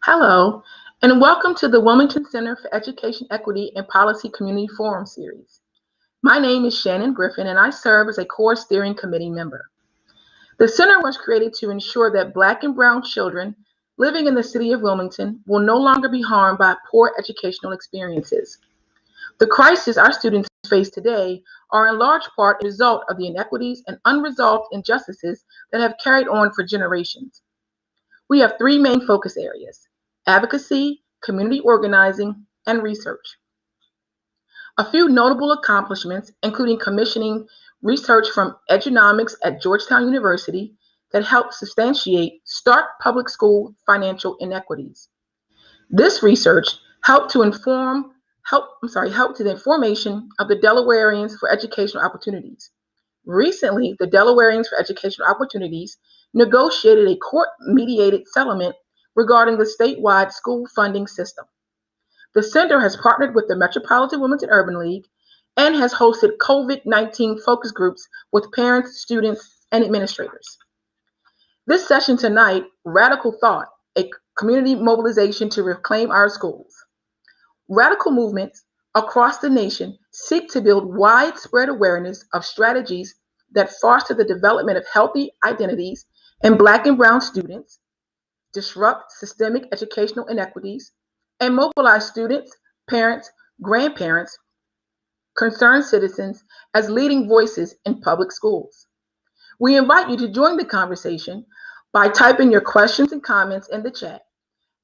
Hello, and welcome to the Wilmington Center for Education Equity and Policy Community Forum series. My name is Shannon Griffin, and I serve as a core steering committee member. The center was created to ensure that Black and Brown children living in the city of Wilmington will no longer be harmed by poor educational experiences. The crises our students face today are in large part a result of the inequities and unresolved injustices that have carried on for generations. We have three main focus areas: advocacy, community organizing, and research. A few notable accomplishments, including commissioning research from Edunomics at Georgetown University that helped substantiate Stark Public School financial inequities. This research helped to help to the formation of the Delawareans for Educational Opportunities. Recently, the Delawareans for Educational Opportunities negotiated a court-mediated settlement regarding the statewide school funding system. The center has partnered with the Metropolitan Wilmington Urban League and has hosted COVID-19 focus groups with parents, students, and administrators. This session tonight, Radical Thought, a community mobilization to reclaim our schools. Radical movements across the nation seek to build widespread awareness of strategies that foster the development of healthy identities in Black and Brown students, disrupt systemic educational inequities, and mobilize students, parents, grandparents, concerned citizens as leading voices in public schools. We invite you to join the conversation by typing your questions and comments in the chat,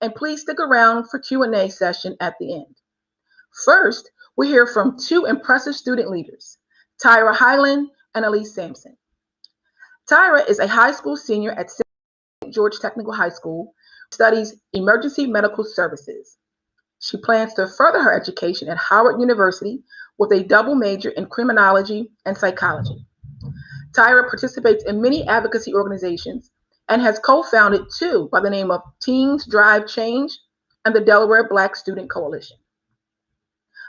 and please stick around for Q&A session at the end. First, we hear from two impressive student leaders, Tyra Hyland and Elise Sampson. Tyra is a high school senior at St. George Technical High School, studies emergency medical services. She plans to further her education at Howard University with a double major in criminology and psychology. Tyra participates in many advocacy organizations and has co-founded two by the name of Teens Drive Change and the Delaware Black Student Coalition.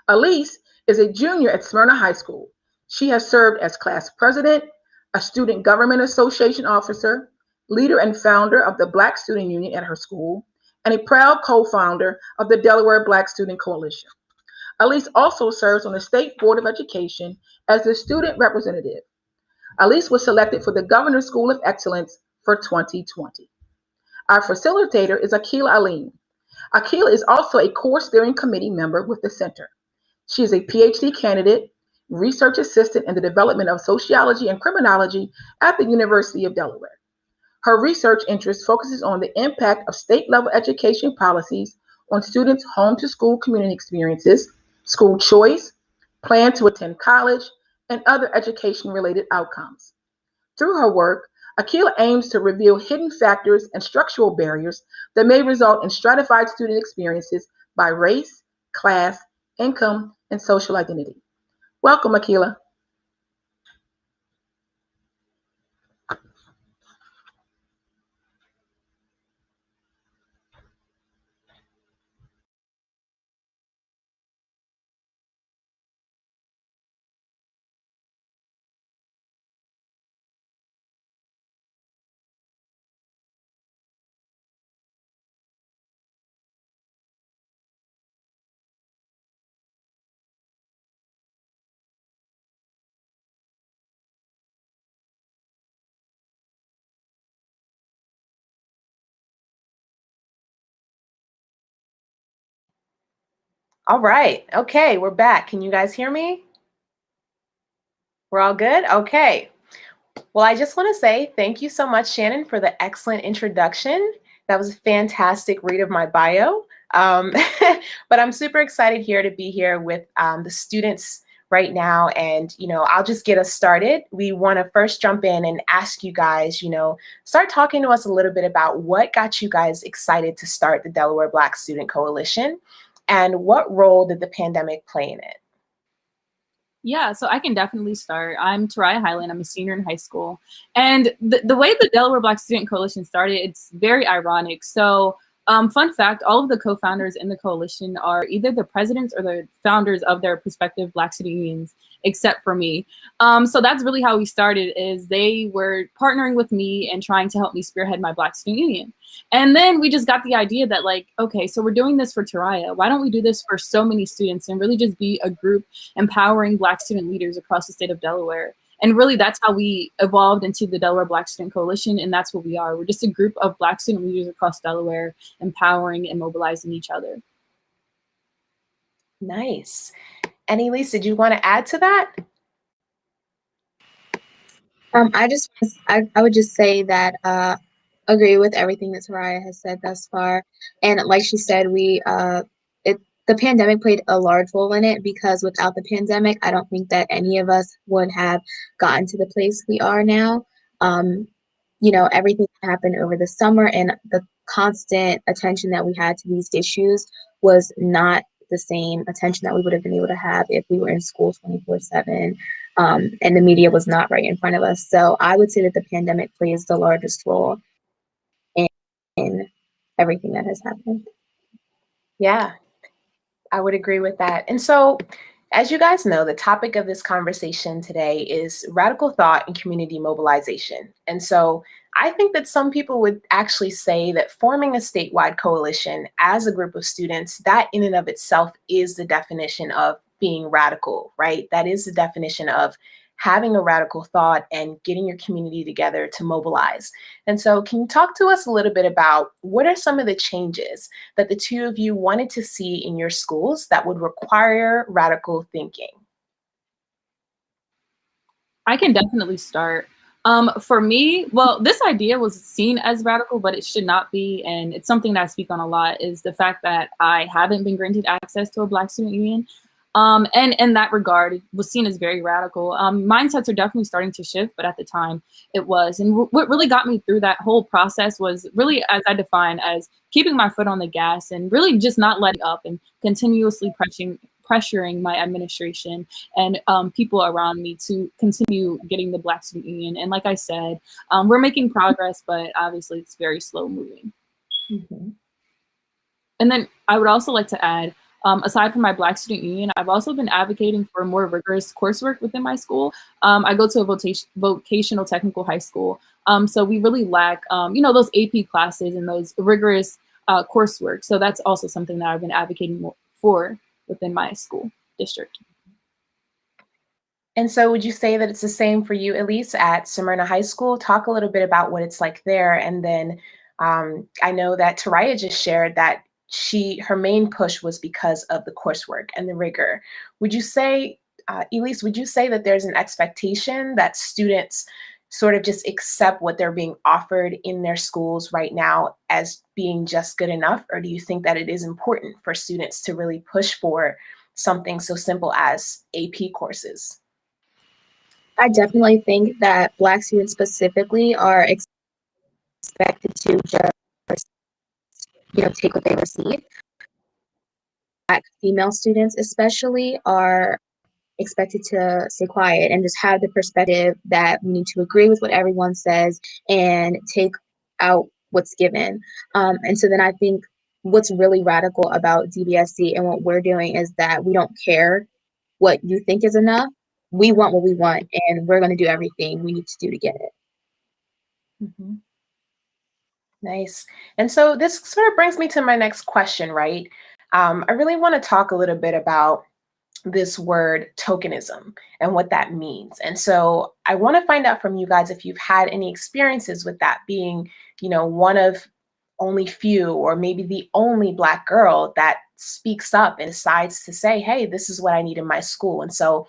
Elise is a junior at Smyrna High School. She has served as class president, a student government association officer, leader and founder of the Black Student Union at her school, and a proud co-founder of the Delaware Black Student Coalition. Elise also serves on the State Board of Education as the student representative. Elise was selected for the Governor's School of Excellence for 2020. Our facilitator is Akilah Allyene. Akilah is also a core steering committee member with the center. She is a PhD candidate, research assistant in the development of sociology and criminology at the University of Delaware. Her research interest focuses on the impact of state-level education policies on students' home-to-school community experiences, school choice, plan to attend college, and other education-related outcomes. Through her work, Akilah aims to reveal hidden factors and structural barriers that may result in stratified student experiences by race, class, income, and social identity. Welcome, Akilah. All right. Okay, we're back. Can you guys hear me? We're all good? Okay. Well, I just want to say thank you so much, Shannon, for the excellent introduction. That was a fantastic read of my bio. But I'm super excited here to be here with the students right now. And, I'll just get us started. We want to first jump in and ask you guys, start talking to us a little bit about what got you guys excited to start the Delaware Black Student Coalition, and what role did the pandemic play in it? Yeah, so I can definitely start. I'm Tyra Hyland. I'm a senior in high school. And the way the Delaware Black Student Coalition started, it's very ironic. So Fun fact, all of the co-founders in the coalition are either the presidents or the founders of their respective Black student unions, except for me. So that's really how we started, is they were partnering with me and trying to help me spearhead my Black student union. And then we just got the idea that, like, okay, so we're doing this for Tariah. Why don't we do this for so many students and really just be a group empowering Black student leaders across the state of Delaware? And really, that's how we evolved into the Delaware Black Student Coalition, and that's what we are. We're just a group of Black student leaders across Delaware, empowering and mobilizing each other. Nice. And Elise, did you want to add to that? I would just say that agree with everything that Tariah has said thus far, and like she said, the pandemic played a large role in it, because without the pandemic, I don't think that any of us would have gotten to the place we are now. Everything happened over the summer, and the constant attention that we had to these issues was not the same attention that we would have been able to have if we were in school 24/7, and the media was not right in front of us. So I would say that the pandemic plays the largest role in everything that has happened. Yeah, I would agree with that. And so, as you guys know, the topic of this conversation today is radical thought and community mobilization. And so I think that some people would actually say that forming a statewide coalition as a group of students, that in and of itself is the definition of being radical, right? That is the definition of having a radical thought and getting your community together to mobilize. And so can you talk to us a little bit about what are some of the changes that the two of you wanted to see in your schools that would require radical thinking? I can definitely start. For me, well, this idea was seen as radical, but it should not be. And it's something that I speak on a lot, is the fact that I haven't been granted access to a Black student union. And in that regard, it was seen as very radical. Mindsets are definitely starting to shift, but at the time it was. And what really got me through that whole process was really, as I define, as keeping my foot on the gas and really just not letting up and continuously pressuring my administration and people around me to continue getting the Black student union. And like I said, we're making progress, but obviously it's very slow moving. Mm-hmm. And then I would also like to add, aside from my Black student union, I've also been advocating for more rigorous coursework within my school. I go to a vocational technical high school. So we really lack, those AP classes and those rigorous coursework. So that's also something that I've been advocating for within my school district. And so would you say that it's the same for you, Elise, at Smyrna High School? Talk a little bit about what it's like there. And then I know that Tariah just shared that her main push was because of the coursework and the rigor. Would you say, Elise, would you say that there's an expectation that students sort of just accept what they're being offered in their schools right now as being just good enough? Or do you think that it is important for students to really push for something so simple as AP courses? I definitely think that Black students specifically are expected to just, take what they receive. Black female students especially are expected to stay quiet and just have the perspective that we need to agree with what everyone says and take out what's given. And so then I think what's really radical about DBSC and what we're doing is that we don't care what you think is enough. We want what we want, and we're going to do everything we need to do to get it. Mm-hmm. Nice. And so this sort of brings me to my next question, right? I really want to talk a little bit about this word tokenism and what that means. And so I want to find out from you guys if you've had any experiences with that, being, one of only few or maybe the only Black girl that speaks up and decides to say, hey, this is what I need in my school. And so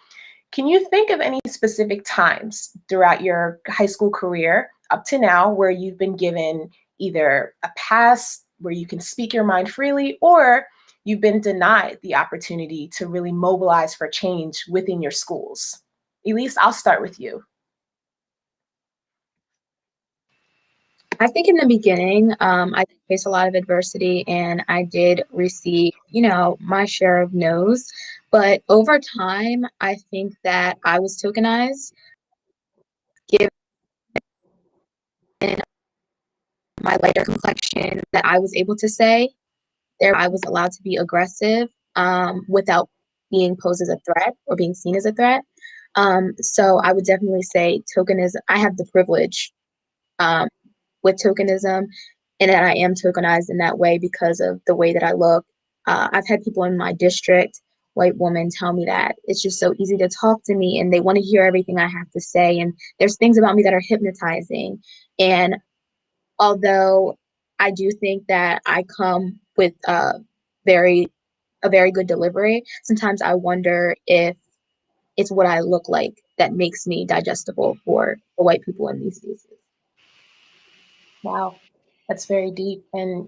can you think of any specific times throughout your high school career up to now where you've been given either a pass where you can speak your mind freely, or you've been denied the opportunity to really mobilize for change within your schools? Elise, I'll start with you. I think in the beginning, I faced a lot of adversity and I did receive, my share of no's. But over time, I think that I was tokenized, given my lighter complexion that I was able to say. There, I was allowed to be aggressive without being posed as a threat or being seen as a threat. So I would definitely say tokenism. I have the privilege with tokenism, and that I am tokenized in that way because of the way that I look. I've had people in my district, white women, tell me that it's just so easy to talk to me and they want to hear everything I have to say. And there's things about me that are hypnotizing. And although I do think that I come with a very good delivery, sometimes I wonder if it's what I look like that makes me digestible for the white people in these spaces. Wow, that's very deep. And,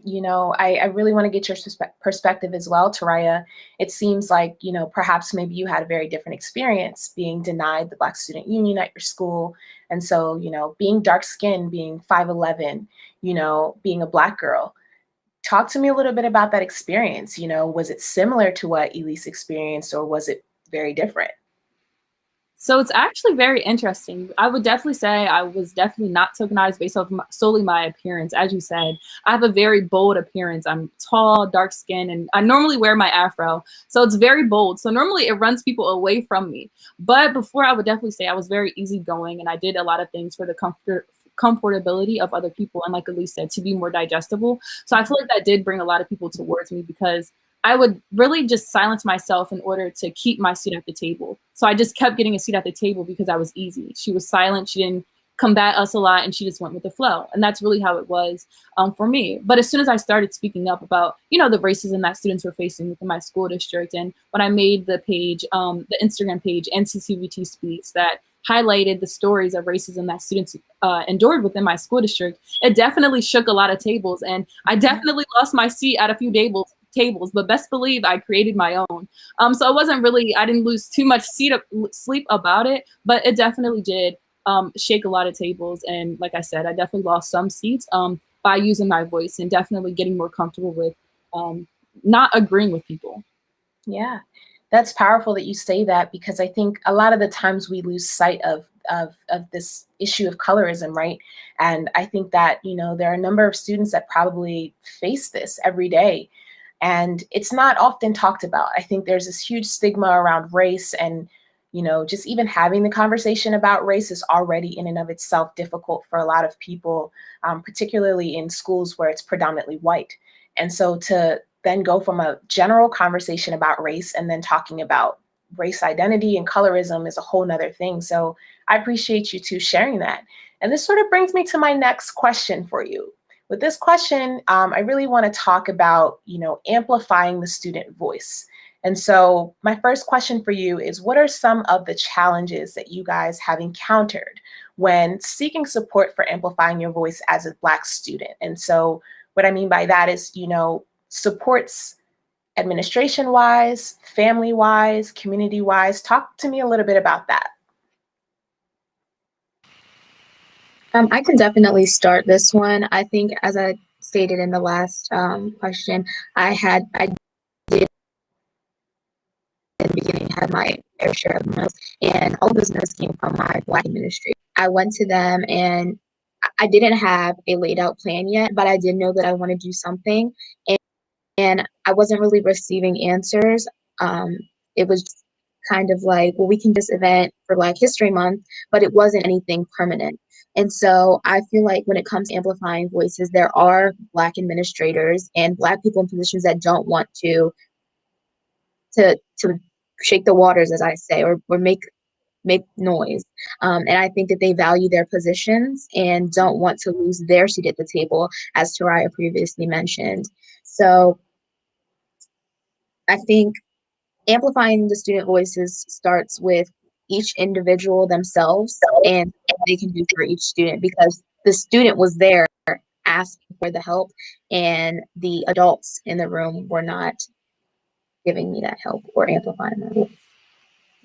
I really want to get your perspective as well, Taraya. It seems like, perhaps maybe you had a very different experience being denied the Black Student Union at your school. And so, being dark skinned, being 5'11", being a Black girl. Talk to me a little bit about that experience. Was it similar to what Elise experienced, or was it very different? So it's actually very interesting. I would definitely say I was definitely not tokenized based off solely my appearance. As you said, I have a very bold appearance. I'm tall, dark skinned, and I normally wear my afro. So it's very bold. So normally it runs people away from me. But before, I would definitely say I was very easygoing, and I did a lot of things for the comfortability of other people, and like Elise said, to be more digestible. So I feel like that did bring a lot of people towards me, because I would really just silence myself in order to keep my seat at the table. So I just kept getting a seat at the table because I was easy. She was silent, she didn't combat us a lot, and she just went with the flow. And that's really how it was for me. But as soon as I started speaking up about, the racism that students were facing within my school district, and when I made the page, the Instagram page, NCCVT Speaks, that highlighted the stories of racism that students endured within my school district, it definitely shook a lot of tables. And I definitely lost my seat at a few tables, but best believe I created my own. So it wasn't really, I didn't lose too much sleep about it, but it definitely did shake a lot of tables. And like I said, I definitely lost some seats by using my voice, and definitely getting more comfortable with not agreeing with people. Yeah, that's powerful that you say that, because I think a lot of the times we lose sight of this issue of colorism, right? And I think that, there are a number of students that probably face this every day, and it's not often talked about. I think there's this huge stigma around race, and, just even having the conversation about race is already in and of itself difficult for a lot of people, particularly in schools where it's predominantly white. And so to then go from a general conversation about race and then talking about race identity and colorism is a whole nother thing. So I appreciate you two sharing that. And this sort of brings me to my next question for you. With this question, I really want to talk about, amplifying the student voice. And so my first question for you is, what are some of the challenges that you guys have encountered when seeking support for amplifying your voice as a Black student? And so what I mean by that is, supports administration-wise, family-wise, community-wise. Talk to me a little bit about that. I can definitely start this one. I think, as I stated in the last question, I did in the beginning have my fair share of notes, and all of those notes came from my Black administrator. I went to them, and I didn't have a laid out plan yet, but I did know that I want to do something, and I wasn't really receiving answers. It was kind of like, well, we can just event for Black History Month, but it wasn't anything permanent. And so I feel like when it comes to amplifying voices, there are Black administrators and Black people in positions that don't want to shake the waters, as I say, or make noise. And I think that they value their positions and don't want to lose their seat at the table, as Taraya previously mentioned. So I think amplifying the student voices starts with each individual themselves and what they can do for each student, because the student was there asking for the help, and the adults in the room were not giving me that help or amplifying my voice.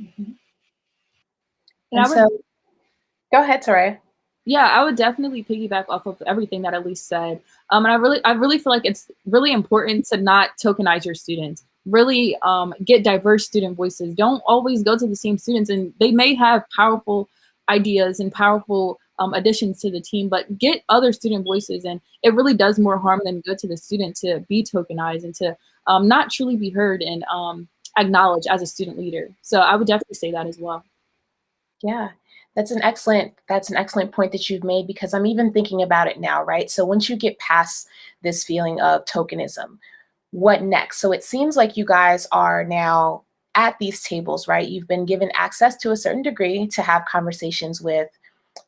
Mm-hmm. And so, go ahead, Taraya. Yeah, I would definitely piggyback off of everything that Elise said. And I really feel like it's really important to not tokenize your students. Really get diverse student voices. Don't always go to the same students, and they may have powerful ideas and powerful additions to the team, but get other student voices. And it really does more harm than good to the student to be tokenized and to not truly be heard and acknowledged as a student leader. So I would definitely say that as well. Yeah, that's an excellent point that you've made, because I'm even thinking about it now, right? So once you get past this feeling of tokenism, what next? So it seems like you guys are now at these tables, right? You've been given access to a certain degree to have conversations with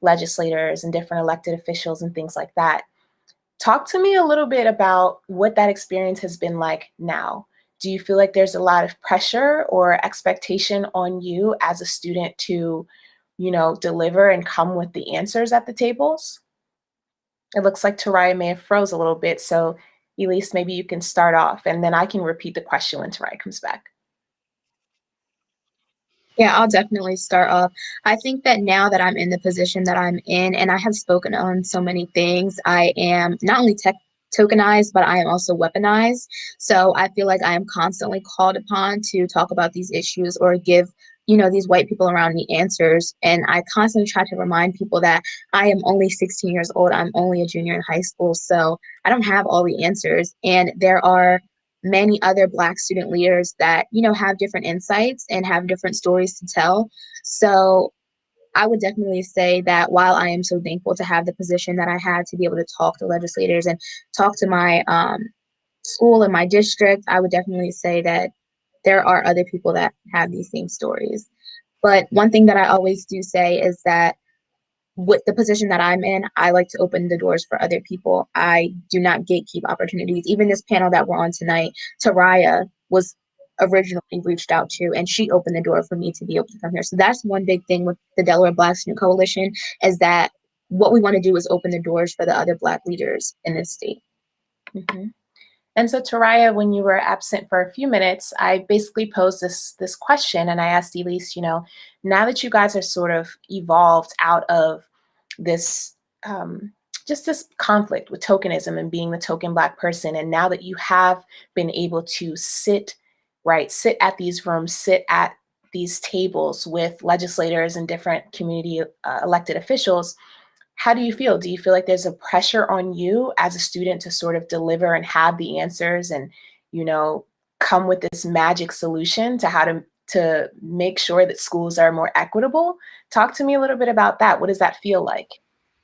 legislators and different elected officials and things like that. Talk to me a little bit about what that experience has been like now. Do you feel like there's a lot of pressure or expectation on you as a student to, deliver and come with the answers at the tables? It looks like Taraya may have froze a little bit. So Elise, maybe you can start off and then I can repeat the question when Taraya comes back. Yeah, I'll definitely start off. I think that now that I'm in the position that I'm in, and I have spoken on so many things, I am not only tokenized, but I am also weaponized. So I feel like I am constantly called upon to talk about these issues or give, these white people around me answers. And I constantly try to remind people that I am only 16 years old. I'm only a junior in high school. So I don't have all the answers. And there are many other Black student leaders that, have different insights and have different stories to tell. So I would definitely say that while I am so thankful to have the position that I had to be able to talk to legislators and talk to my school and my district, I would definitely say that there are other people that have these same stories. But one thing that I always do say is that with the position that I'm in, I like to open the doors for other people. I do not gatekeep opportunities. Even this panel that we're on tonight, Taraya was originally reached out to, and she opened the door for me to be able to come here. So that's one big thing with the Delaware Black Student Coalition, is that what we want to do is open the doors for the other Black leaders in this state. Mm-hmm. And so Taraya, when you were absent for a few minutes, I basically posed this question, and I asked Elise, now that you guys are sort of evolved out of this, just this conflict with tokenism and being the token Black person, and now that you have been able to sit at these rooms, sit at these tables with legislators and different community elected officials, how do you feel? Do you feel like there's a pressure on you as a student to sort of deliver and have the answers and, come with this magic solution to how to make sure that schools are more equitable? Talk to me a little bit about that. What does that feel like?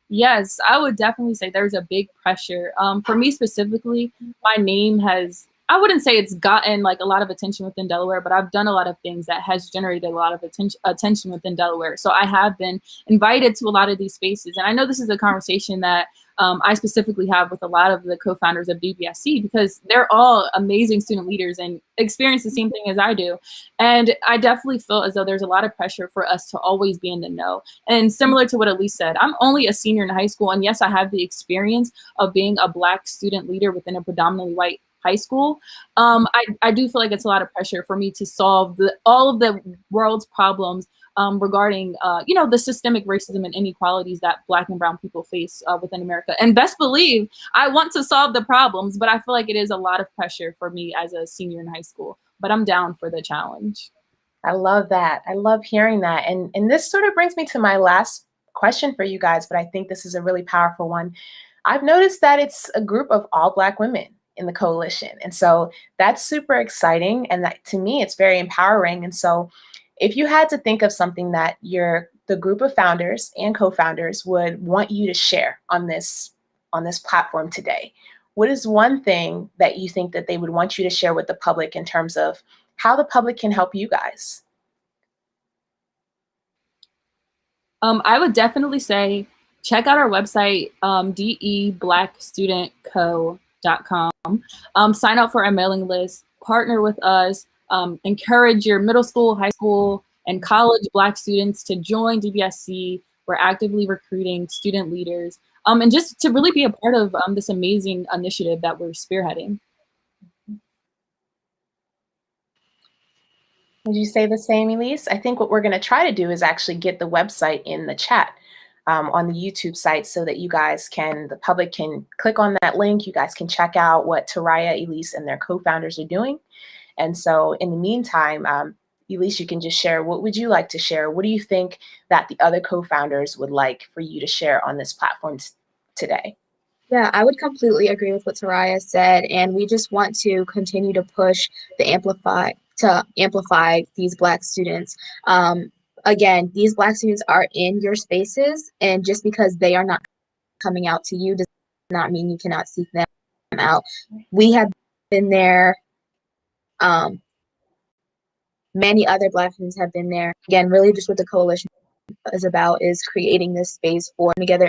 Yes, I would definitely say there's a big pressure. For me specifically, my name has, I wouldn't say it's gotten like a lot of attention within Delaware, but I've done a lot of things that has generated a lot of attention within Delaware. So I have been invited to a lot of these spaces. And I know this is a conversation that I specifically have with a lot of the co-founders of DBSC, because they're all amazing student leaders and experience the same thing as I do. And I definitely feel as though there's a lot of pressure for us to always be in the know. And similar to what Elise said, I'm only a senior in high school. And yes, I have the experience of being a Black student leader within a predominantly white high school. I do feel like it's a lot of pressure for me to solve all of the world's problems regarding, the systemic racism and inequalities that Black and brown people face within America. And best believe I want to solve the problems, but I feel like it is a lot of pressure for me as a senior in high school, but I'm down for the challenge. I love that. I love hearing that. And this sort of brings me to my last question for you guys, but I think this is a really powerful one. I've noticed that it's a group of all Black women in the coalition. And so that's super exciting. And that, to me, it's very empowering. And so if you had to think of something that the group of founders and co-founders would want you to share on this platform today, what is one thing that you think that they would want you to share with the public in terms of how the public can help you guys? I would definitely say check out our website, deblackstudentco.com. Sign up for our mailing list, partner with us, encourage your middle school, high school, and college Black students to join DBSC. We're actively recruiting student leaders, and just to really be a part of this amazing initiative that we're spearheading. Would you say the same, Elise? I think what we're going to try to do is actually get the website in the chat on the YouTube site so that the public can click on that link. You guys can check out what Taraya, Elise, and their co-founders are doing. And so in the meantime, Elise, you can just share. What would you like to share? What do you think that the other co-founders would like for you to share on this platform today? Yeah, I would completely agree with what Soraya said, and we just want to continue to push the amplify these Black students. Again, these Black students are in your spaces, and just because they are not coming out to you does not mean you cannot seek them out. We have been there. Many other Black students have been there. Again, really just what the coalition is about is creating this space for them together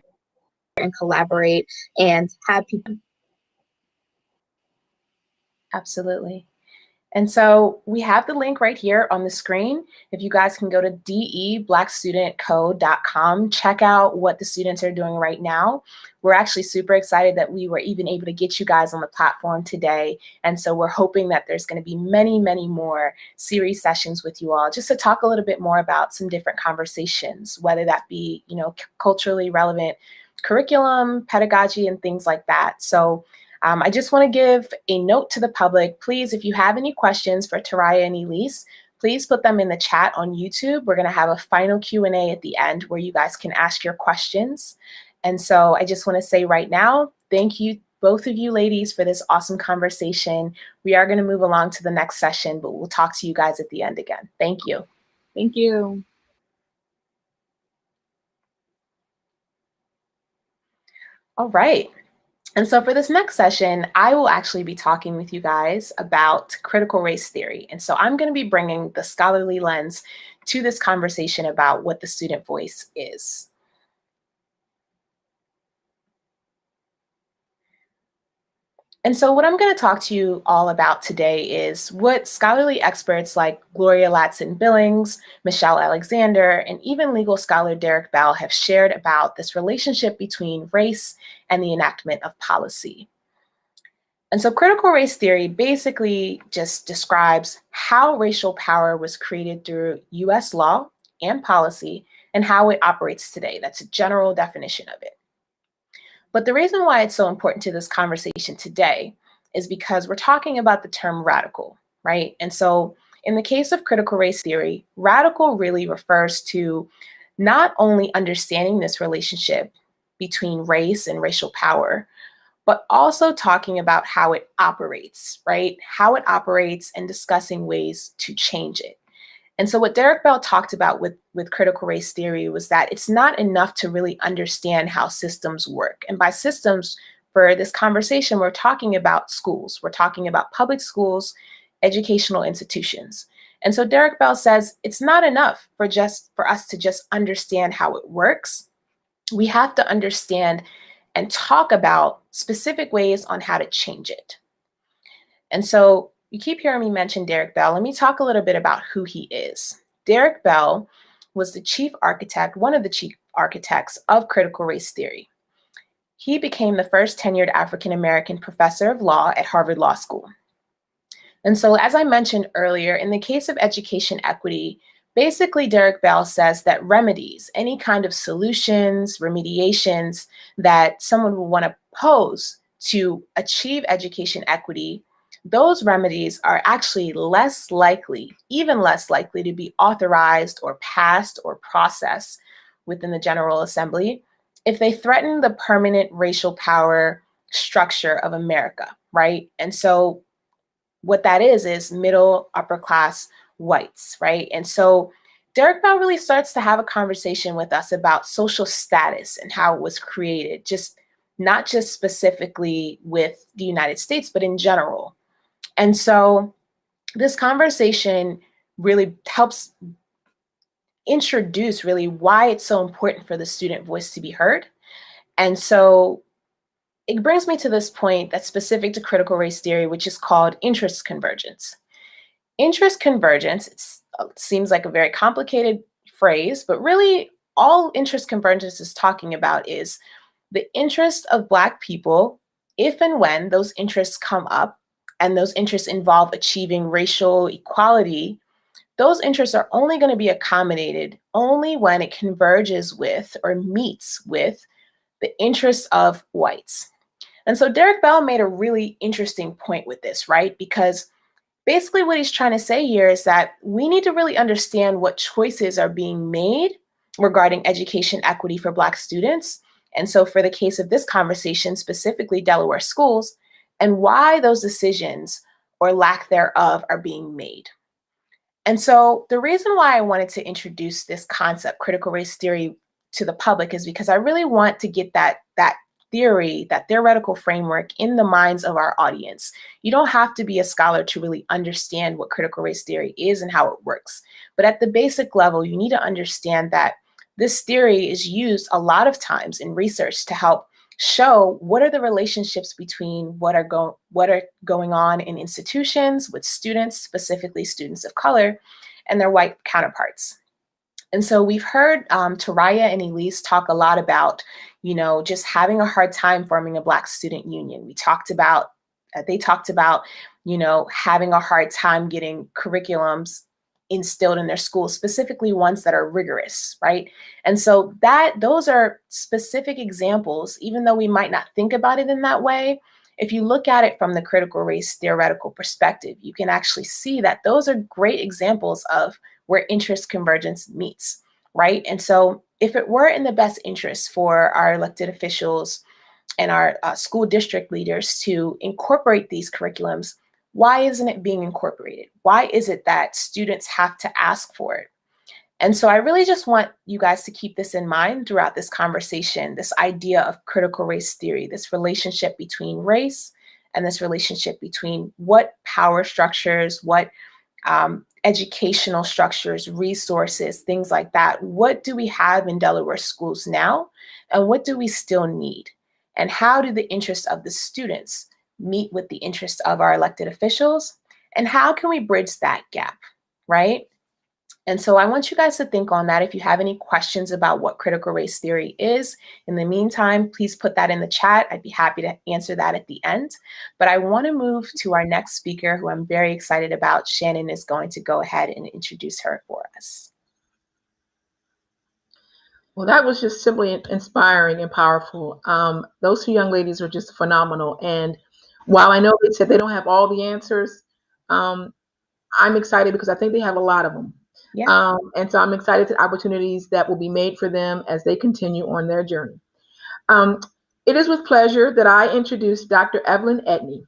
and collaborate and have people. Absolutely. And so we have the link right here on the screen. If you guys can go to deblackstudentco.com, check out what the students are doing right now. We're actually super excited that we were even able to get you guys on the platform today. And so we're hoping that there's going to be many, many more series sessions with you all, just to talk a little bit more about some different conversations, whether that be, culturally relevant curriculum, pedagogy, and things like that. So I just want to give a note to the public. Please, if you have any questions for Taraya and Elise, please put them in the chat on YouTube. We're going to have a final Q&A at the end where you guys can ask your questions. And so I just want to say right now, thank you, both of you ladies, for this awesome conversation. We are going to move along to the next session, but we'll talk to you guys at the end again. Thank you. Thank you. All right. And so for this next session, I will actually be talking with you guys about critical race theory. And so I'm going to be bringing the scholarly lens to this conversation about what the student voice is. And so what I'm going to talk to you all about today is what scholarly experts like Gloria Ladson-Billings, Michelle Alexander, and even legal scholar Derek Bell have shared about this relationship between race and the enactment of policy. And so critical race theory basically just describes how racial power was created through US law and policy and how it operates today. That's a general definition of it. But the reason why it's so important to this conversation today is because we're talking about the term radical, right? And so in the case of critical race theory, radical really refers to not only understanding this relationship between race and racial power, but also talking about how it operates, right? How it operates and discussing ways to change it. And so what Derek Bell talked about with critical race theory was that it's not enough to really understand how systems work. And by systems, for this conversation, we're talking about schools. We're talking about public schools, educational institutions. And so Derek Bell says it's not enough for us to just understand how it works. We have to understand and talk about specific ways on how to change it. And so you keep hearing me mention Derek Bell. Let me talk a little bit about who he is. Derek Bell was the chief architect, one of the chief architects of critical race theory. He became the first tenured African-American professor of law at Harvard Law School. And so as I mentioned earlier, in the case of education equity, basically Derek Bell says that remedies, any kind of solutions, remediations that someone would want to pose to achieve education equity, those remedies are actually less likely, even less likely to be authorized or passed or processed within the General Assembly if they threaten the permanent racial power structure of America, right? And so what that is middle, upper class whites, right? And so Derek Bell really starts to have a conversation with us about social status and how it was created, not just specifically with the United States, but in general. And so this conversation really helps introduce really why it's so important for the student voice to be heard. And so it brings me to this point that's specific to critical race theory, which is called interest convergence. Interest convergence, it seems like a very complicated phrase, but really all interest convergence is talking about is the interest of Black people, if and when those interests come up, and those interests involve achieving racial equality, those interests are only going to be accommodated only when it converges with or meets with the interests of whites. And so Derek Bell made a really interesting point with this, right? Because basically what he's trying to say here is that we need to really understand what choices are being made regarding education equity for Black students. And so for the case of this conversation, specifically Delaware schools, and why those decisions or lack thereof are being made. And so the reason why I wanted to introduce this concept, critical race theory, to the public is because I really want to get that theory, that theoretical framework in the minds of our audience. You don't have to be a scholar to really understand what critical race theory is and how it works. But at the basic level, you need to understand that this theory is used a lot of times in research to help show what are the relationships between what are going on in institutions with students, specifically students of color, and their white counterparts. And so we've heard Taraya and Elise talk a lot about, just having a hard time forming a Black student union. They talked about, having a hard time getting curriculums instilled in their schools, specifically ones that are rigorous, right? And so those are specific examples, even though we might not think about it in that way. If you look at it from the critical race theoretical perspective, you can actually see that those are great examples of where interest convergence meets, right? And so if it were in the best interest for our elected officials and our school district leaders to incorporate these curriculums, why isn't it being incorporated? Why is it that students have to ask for it? And so I really just want you guys to keep this in mind throughout this conversation, this idea of critical race theory, this relationship between race and this relationship between what power structures, what educational structures, resources, things like that. What do we have in Delaware schools now? And what do we still need? And how do the interests of the students meet with the interests of our elected officials? And how can we bridge that gap, right? And so I want you guys to think on that. If you have any questions about what critical race theory is, in the meantime, please put that in the chat. I'd be happy to answer that at the end. But I want to move to our next speaker, who I'm very excited about. Shannon is going to go ahead and introduce her for us. Well, that was just simply inspiring and powerful. Those two young ladies were just phenomenal. And while I know they said they don't have all the answers, I'm excited because I think they have a lot of them. Yeah. And so I'm excited to opportunities that will be made for them as they continue on their journey. It is with pleasure that I introduce Dr. Evelyn Edney.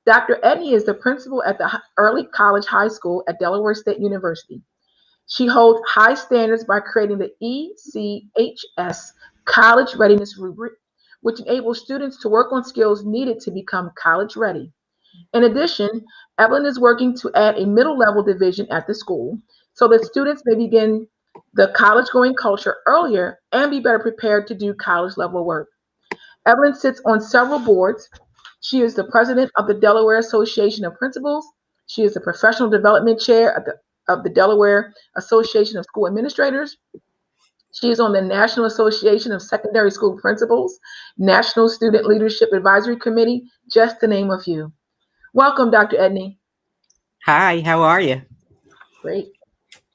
Dr. Edney is the principal at the Early College High School at Delaware State University. She holds high standards by creating the ECHS College Readiness Rubric, which enables students to work on skills needed to become college ready. In addition, Evelyn is working to add a middle level division at the school so that students may begin the college going culture earlier and be better prepared to do college level work. Evelyn sits on several boards. She is the president of the Delaware Association of Principals. She is the professional development chair of the Delaware Association of School Administrators. She is on the National Association of Secondary School Principals, National Student Leadership Advisory Committee, just to name a few. Welcome, Dr. Edney. Hi, how are you? Great.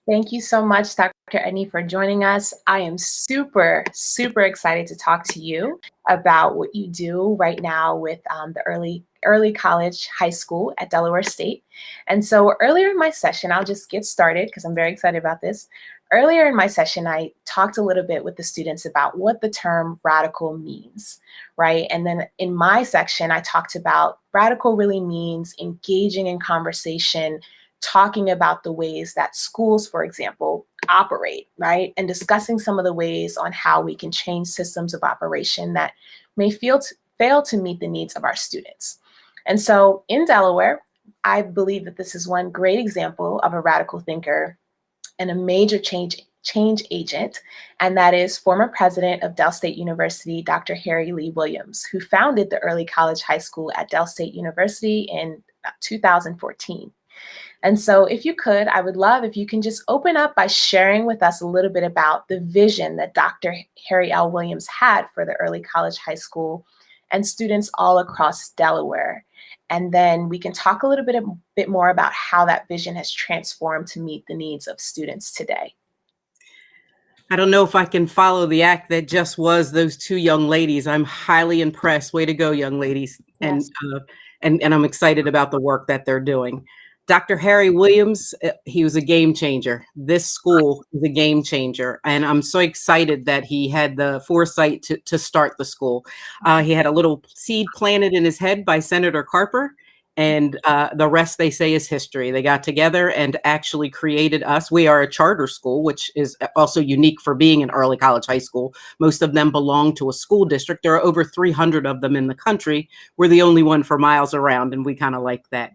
Thank you so much, Dr. Edney, for joining us. I am super, super excited to talk to you about what you do right now with the early college high school at Delaware State. And so earlier in my session, I'll just get started because I'm very excited about this. Earlier in my session, I talked a little bit with the students about what the term radical means, right? And then in my section, I talked about radical really means engaging in conversation, talking about the ways that schools, for example, operate, right? And discussing some of the ways on how we can change systems of operation that may fail to meet the needs of our students. And so in Delaware, I believe that this is one great example of a radical thinker and a major change agent, and that is former president of Del State University, Dr. Harry Lee Williams, who founded the Early College High School at Del State University in 2014. And so if you could, I would love if you can just open up by sharing with us a little bit about the vision that Dr. Harry L. Williams had for the Early College High School and students all across Delaware. And then we can talk a little bit more about how that vision has transformed to meet the needs of students today. I don't know if I can follow the act that just was those two young ladies. I'm highly impressed. Way to go, young ladies. Yes. And I'm excited about the work that they're doing. Dr. Harry Williams, he was a game changer. This school is a game changer. And I'm so excited that he had the foresight to start the school. He had a little seed planted in his head by Senator Carper. And the rest, they say, is history. They got together and actually created us. We are a charter school, which is also unique for being an early college high school. Most of them belong to a school district. There are over 300 of them in the country. We're the only one for miles around, and we kind of like that.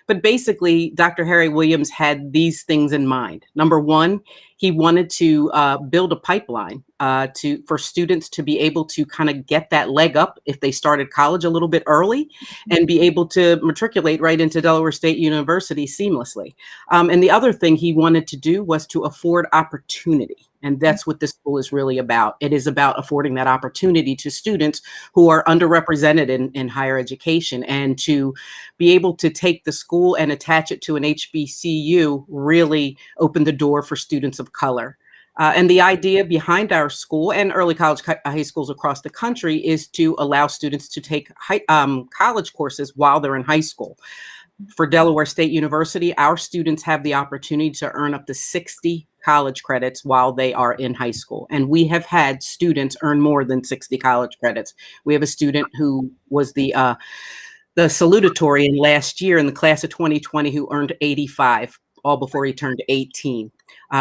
But basically, Dr. Harry Williams had these things in mind. Number one, he wanted to build a pipeline for students to be able to kind of get that leg up if they started college a little bit early and be able to matriculate right into Delaware State University seamlessly. And the other thing he wanted to do was to afford opportunity. And that's what this school is really about. It is about affording that opportunity to students who are underrepresented in higher education, and to be able to take the school and attach it to an HBCU really opened the door for students of color. And the idea behind our school and early college high schools across the country is to allow students to take college courses while they're in high school. For Delaware State University, our students have the opportunity to earn up to 60 college credits while they are in high school. And we have had students earn more than 60 college credits. We have a student who was the salutatorian last year in the class of 2020 who earned 85, all before he turned 18.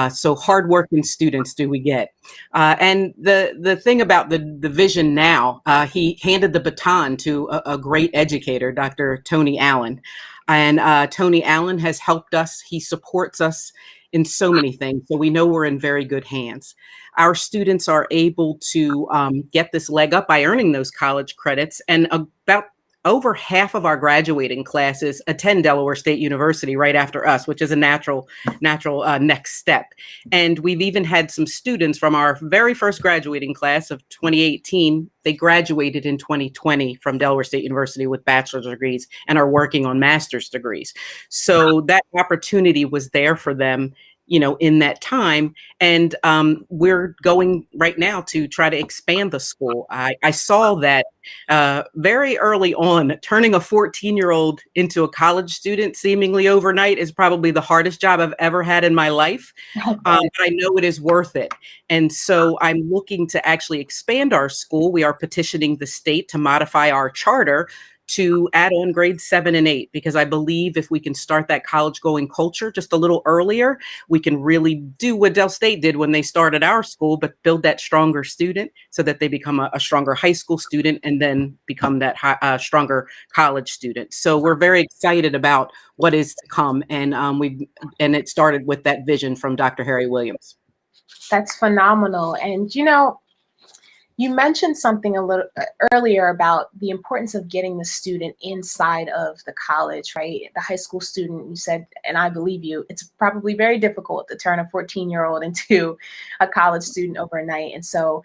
So hardworking students do we get. And the thing about the vision now, he handed the baton to a great educator, Dr. Tony Allen. And Tony Allen has helped us. He supports us in so many things. So we know we're in very good hands. Our students are able to get this leg up by earning those college credits. And about over half of our graduating classes attend Delaware State University right after us, which is a natural next step. And we've even had some students from our very first graduating class of 2018. They graduated in 2020 from Delaware State University with bachelor's degrees and are working on master's degrees. So that opportunity was there for them, in that time. And we're going right now to try to expand the school. I saw that very early on, turning a 14-year-old into a college student seemingly overnight is probably the hardest job I've ever had in my life. But I know it is worth it. And so I'm looking to actually expand our school. We are petitioning the state to modify our charter to add on grades 7 and 8, because I believe if we can start that college going culture just a little earlier, we can really do what Del State did when they started our school, but build that stronger student so that they become a stronger high school student and then become that stronger college student. So we're very excited about what is to come. And it started with that vision from Dr. Harry Williams. That's phenomenal. And you mentioned something a little earlier about the importance of getting the student inside of the college, right? The high school student, you said, and I believe you, it's probably very difficult to turn a 14-year-old into a college student overnight. And so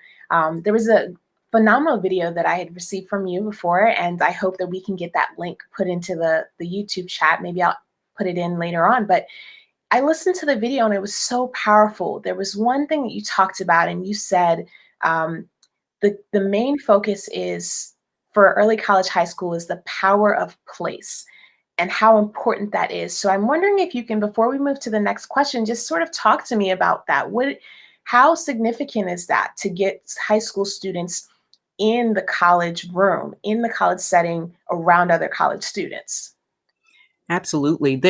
there was a phenomenal video that I had received from you before, and I hope that we can get that link put into the YouTube chat. Maybe I'll put it in later on. But I listened to the video and it was so powerful. There was one thing that you talked about, and you said, the main focus is for early college high school is the power of place and how important that is. So I'm wondering if you can, before we move to the next question, just sort of talk to me about that. How significant is that to get high school students in the college room, in the college setting around other college students? Absolutely.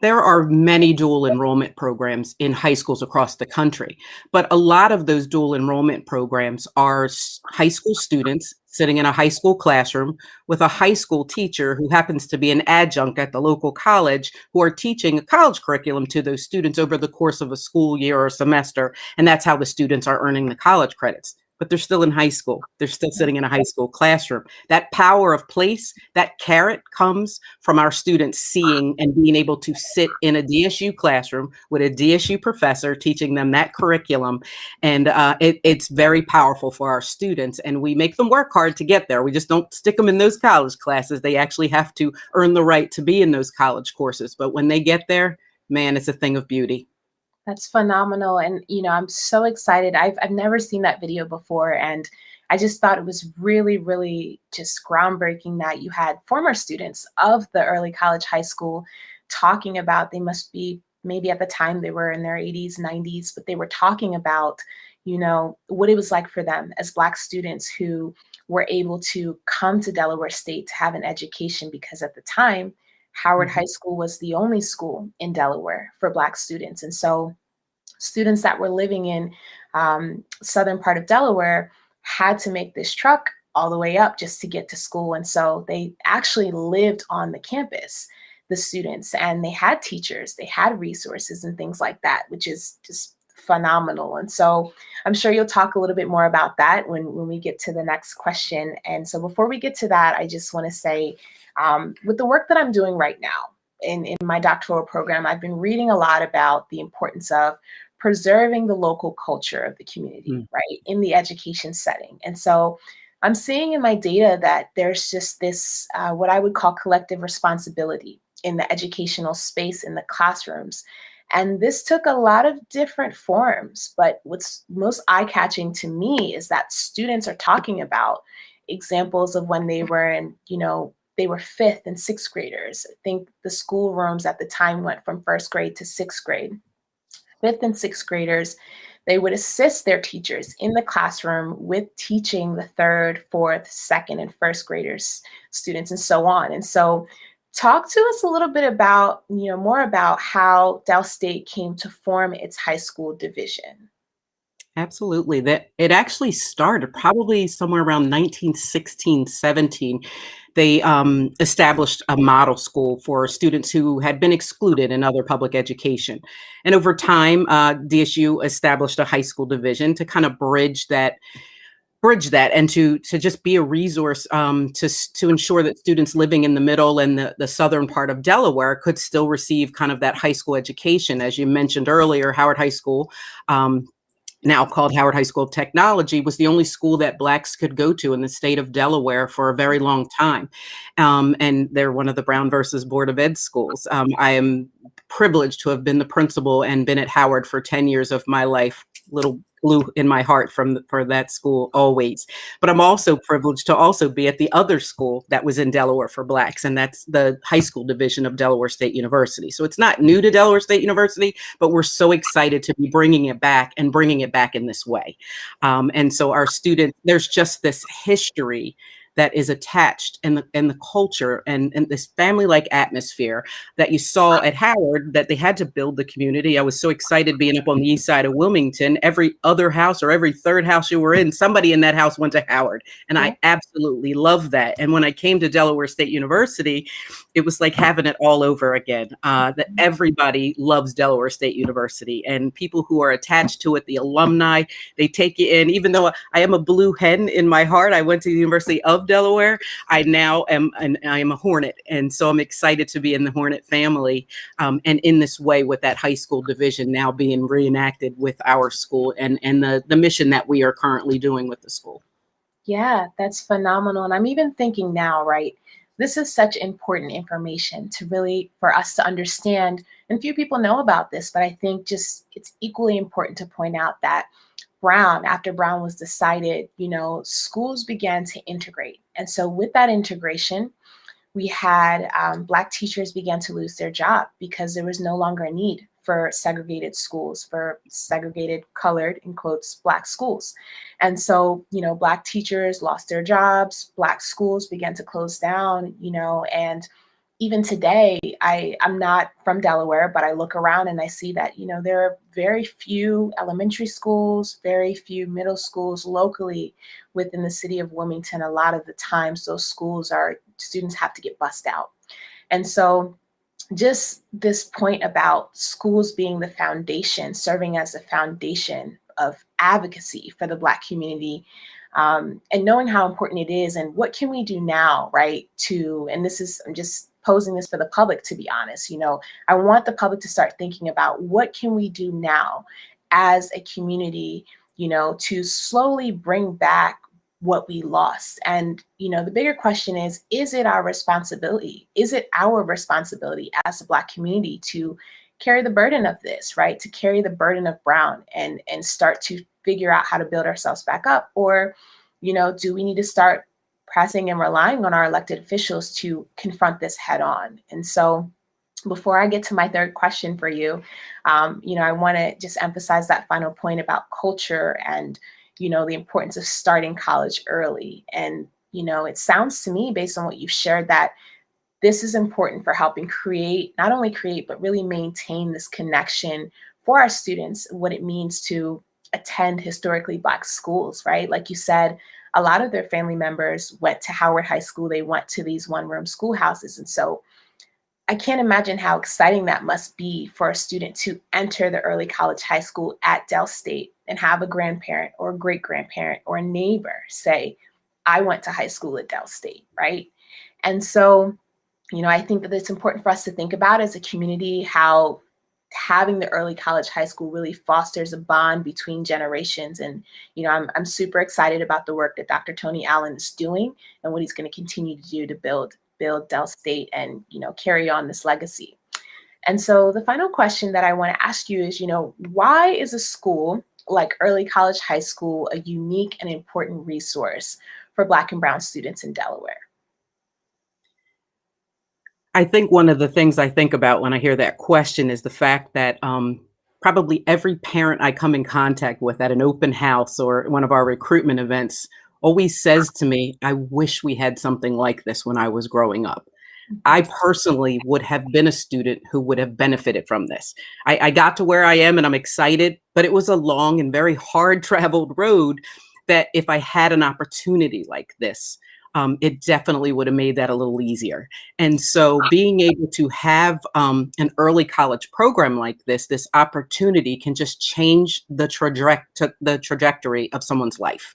There are many dual enrollment programs in high schools across the country, but a lot of those dual enrollment programs are high school students sitting in a high school classroom with a high school teacher who happens to be an adjunct at the local college, who are teaching a college curriculum to those students over the course of a school year or a semester. And that's how the students are earning the college credits. But they're still in high school. They're still sitting in a high school classroom. That power of place, that carrot comes from our students seeing and being able to sit in a DSU classroom with a DSU professor teaching them that curriculum. And it's very powerful for our students. And we make them work hard to get there. We just don't stick them in those college classes. They actually have to earn the right to be in those college courses. But when they get there, man, it's a thing of beauty. That's phenomenal. And, I'm so excited. I've never seen that video before. And I just thought it was really, really just groundbreaking that you had former students of the early college high school talking about, they must be, maybe at the time they were in their 80s, 90s, but they were talking about, you know, what it was like for them as Black students who were able to come to Delaware State to have an education, because at the time, Howard High School was the only school in Delaware for Black students. And so students that were living in southern part of Delaware had to make this trek all the way up just to get to school. And so they actually lived on the campus, the students, and they had teachers, they had resources and things like that, which is just phenomenal. And so I'm sure you'll talk a little bit more about that when we get to the next question. And so before we get to that, I just want to say, with the work that I'm doing right now in my doctoral program, I've been reading a lot about the importance of preserving the local culture of the community, right, in the education setting. And so I'm seeing in my data that there's just this, what I would call collective responsibility in the educational space in the classrooms. And this took a lot of different forms, but what's most eye-catching to me is that students are talking about examples of when they were in, you know, they were 5th and 6th graders. I think the schoolrooms at the time went from 1st grade to 6th grade. 5th and 6th graders, they would assist their teachers in the classroom with teaching the 3rd, 4th, 2nd, and 1st graders, students, and so on. And so talk to us a little bit about, you know, more about how Del State came to form its high school division. Absolutely. That it actually started probably somewhere around 1916, 17. They established a model school for students who had been excluded in other public education. And over time, DSU established a high school division to kind of bridge that and to just be a resource to ensure that students living in the middle and the southern part of Delaware could still receive kind of that high school education. As you mentioned earlier, Howard High School, now called Howard High School of Technology, was the only school that Blacks could go to in the state of Delaware for a very long time. And they're one of the Brown versus Board of Ed schools. I am privileged to have been the principal and been at Howard for 10 years of my life. Little blue in my heart for that school always. But I'm also privileged to also be at the other school that was in Delaware for Blacks, and that's the high school division of Delaware State University. So it's not new to Delaware State University, but we're so excited to be bringing it back and bringing it back in this way. And so our students, there's just this history that is attached and the culture and this family-like atmosphere that you saw at Howard, that they had to build the community. I was so excited being up on the east side of Wilmington. Every other house or every third house you were in, somebody in that house went to Howard. And I absolutely love that. And when I came to Delaware State University, it was like having it all over again. That everybody loves Delaware State University, and people who are attached to it, the alumni, they take you in. Even though I am a blue hen in my heart, I went to the University of Delaware. I now am a Hornet, and so I'm excited to be in the Hornet family, and in this way with that high school division now being reenacted with our school and the mission that we are currently doing with the school. Yeah, that's phenomenal. And I'm even thinking now, right? This is such important information to really, for us to understand. And few people know about this, but I think just it's equally important to point out that after Brown was decided, you know, schools began to integrate. And so with that integration, we had Black teachers began to lose their job because there was no longer a need for segregated schools, for segregated colored, in quotes, Black schools. And so, you know, Black teachers lost their jobs, Black schools began to close down, you know, and even today, I'm not from Delaware, but I look around and I see that, you know, there are very few elementary schools, very few middle schools locally within the city of Wilmington. A lot of the times those schools students have to get bussed out. And so just this point about schools being the foundation, serving as a foundation of advocacy for the Black community, and knowing how important it is and what can we do now, right? And this is, I'm just posing this for the public, to be honest. You know, I want the public to start thinking about what can we do now as a community, you know, to slowly bring back what we lost. And, you know, the bigger question is it our responsibility? Is it our responsibility as a Black community to carry the burden of this, right? To carry the burden of Brown and start to figure out how to build ourselves back up? Or, you know, do we need to start pressing and relying on our elected officials to confront this head on? And so before I get to my third question for you, I want to just emphasize that final point about culture and, the importance of starting college early. And, it sounds to me, based on what you've shared, that this is important for helping not only create, but really maintain this connection for our students, what it means to attend historically Black schools, right? Like you said, a lot of their family members went to Howard High School. They went to these one-room schoolhouses. And so I can't imagine how exciting that must be for a student to enter the early college high school at Del State and have a grandparent or a great-grandparent or a neighbor say, I went to high school at Del State, right? And so, I think that it's important for us to think about as a community how having the early college high school really fosters a bond between generations. And, I'm super excited about the work that Dr. Tony Allen is doing and what he's going to continue to do to build Del State and, carry on this legacy. And so the final question that I want to ask you is, why is a school like early college high school a unique and important resource for Black and Brown students in Delaware? I think one of the things I think about when I hear that question is the fact that probably every parent I come in contact with at an open house or one of our recruitment events always says to me, I wish we had something like this when I was growing up. I personally would have been a student who would have benefited from this. I got to where I am and I'm excited, but it was a long and very hard traveled road that if I had an opportunity like this, it definitely would have made that a little easier. And so being able to have an early college program like this opportunity can just change the trajectory of someone's life.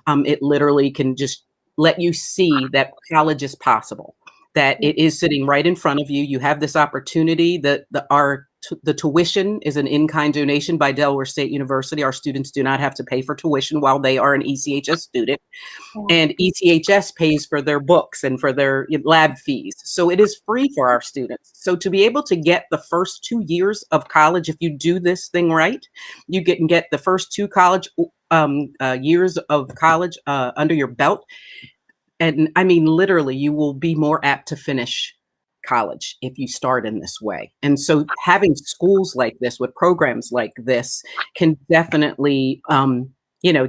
It literally can just let you see that college is possible, that it is sitting right in front of you. You have this opportunity. The tuition is an in-kind donation by Delaware State University. Our students do not have to pay for tuition while they are an ECHS student. And ECHS pays for their books and for their lab fees. So it is free for our students. So to be able to get the first 2 years of college, if you do this thing right, you can get the first 2 college years of college under your belt. And I mean, literally, you will be more apt to finish college if you start in this way. And so having schools like this with programs like this can definitely,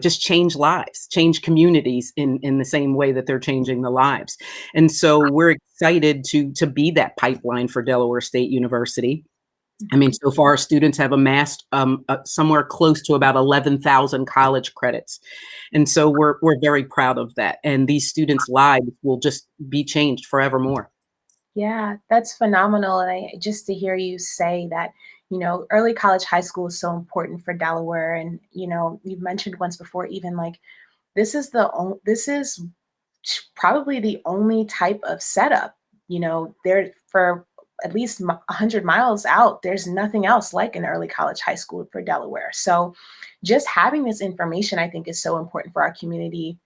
just change lives, change communities in the same way that they're changing the lives. And so we're excited to be that pipeline for Delaware State University. I mean, so far students have amassed somewhere close to about 11,000 college credits. And so we're very proud of that. And these students' lives will just be changed forevermore. Yeah, that's phenomenal. And just to hear you say that, early college high school is so important for Delaware. And, you've mentioned once before, even like, this is probably the only type of setup, there for at least 100 miles out, there's nothing else like an early college high school for Delaware. So just having this information, I think, is so important for our community,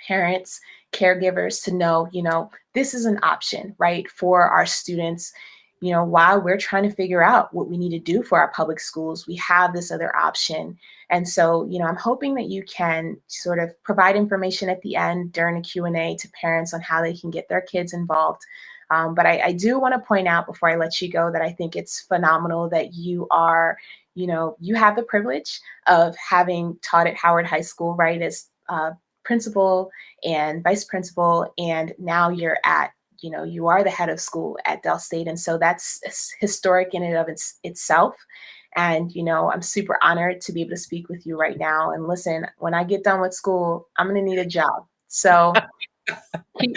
parents, caregivers to know, this is an option, right, for our students. While we're trying to figure out what we need to do for our public schools, we have this other option. And so, I'm hoping that you can sort of provide information at the end during a Q&A to parents on how they can get their kids involved. But I do want to point out before I let you go that I think it's phenomenal that you are, you have the privilege of having taught at Howard High School, right, as principal and vice principal, and now you're at, you are the head of school at Del State. And so that's historic in and of itself. And, I'm super honored to be able to speak with you right now. And listen, when I get done with school, I'm going to need a job. So,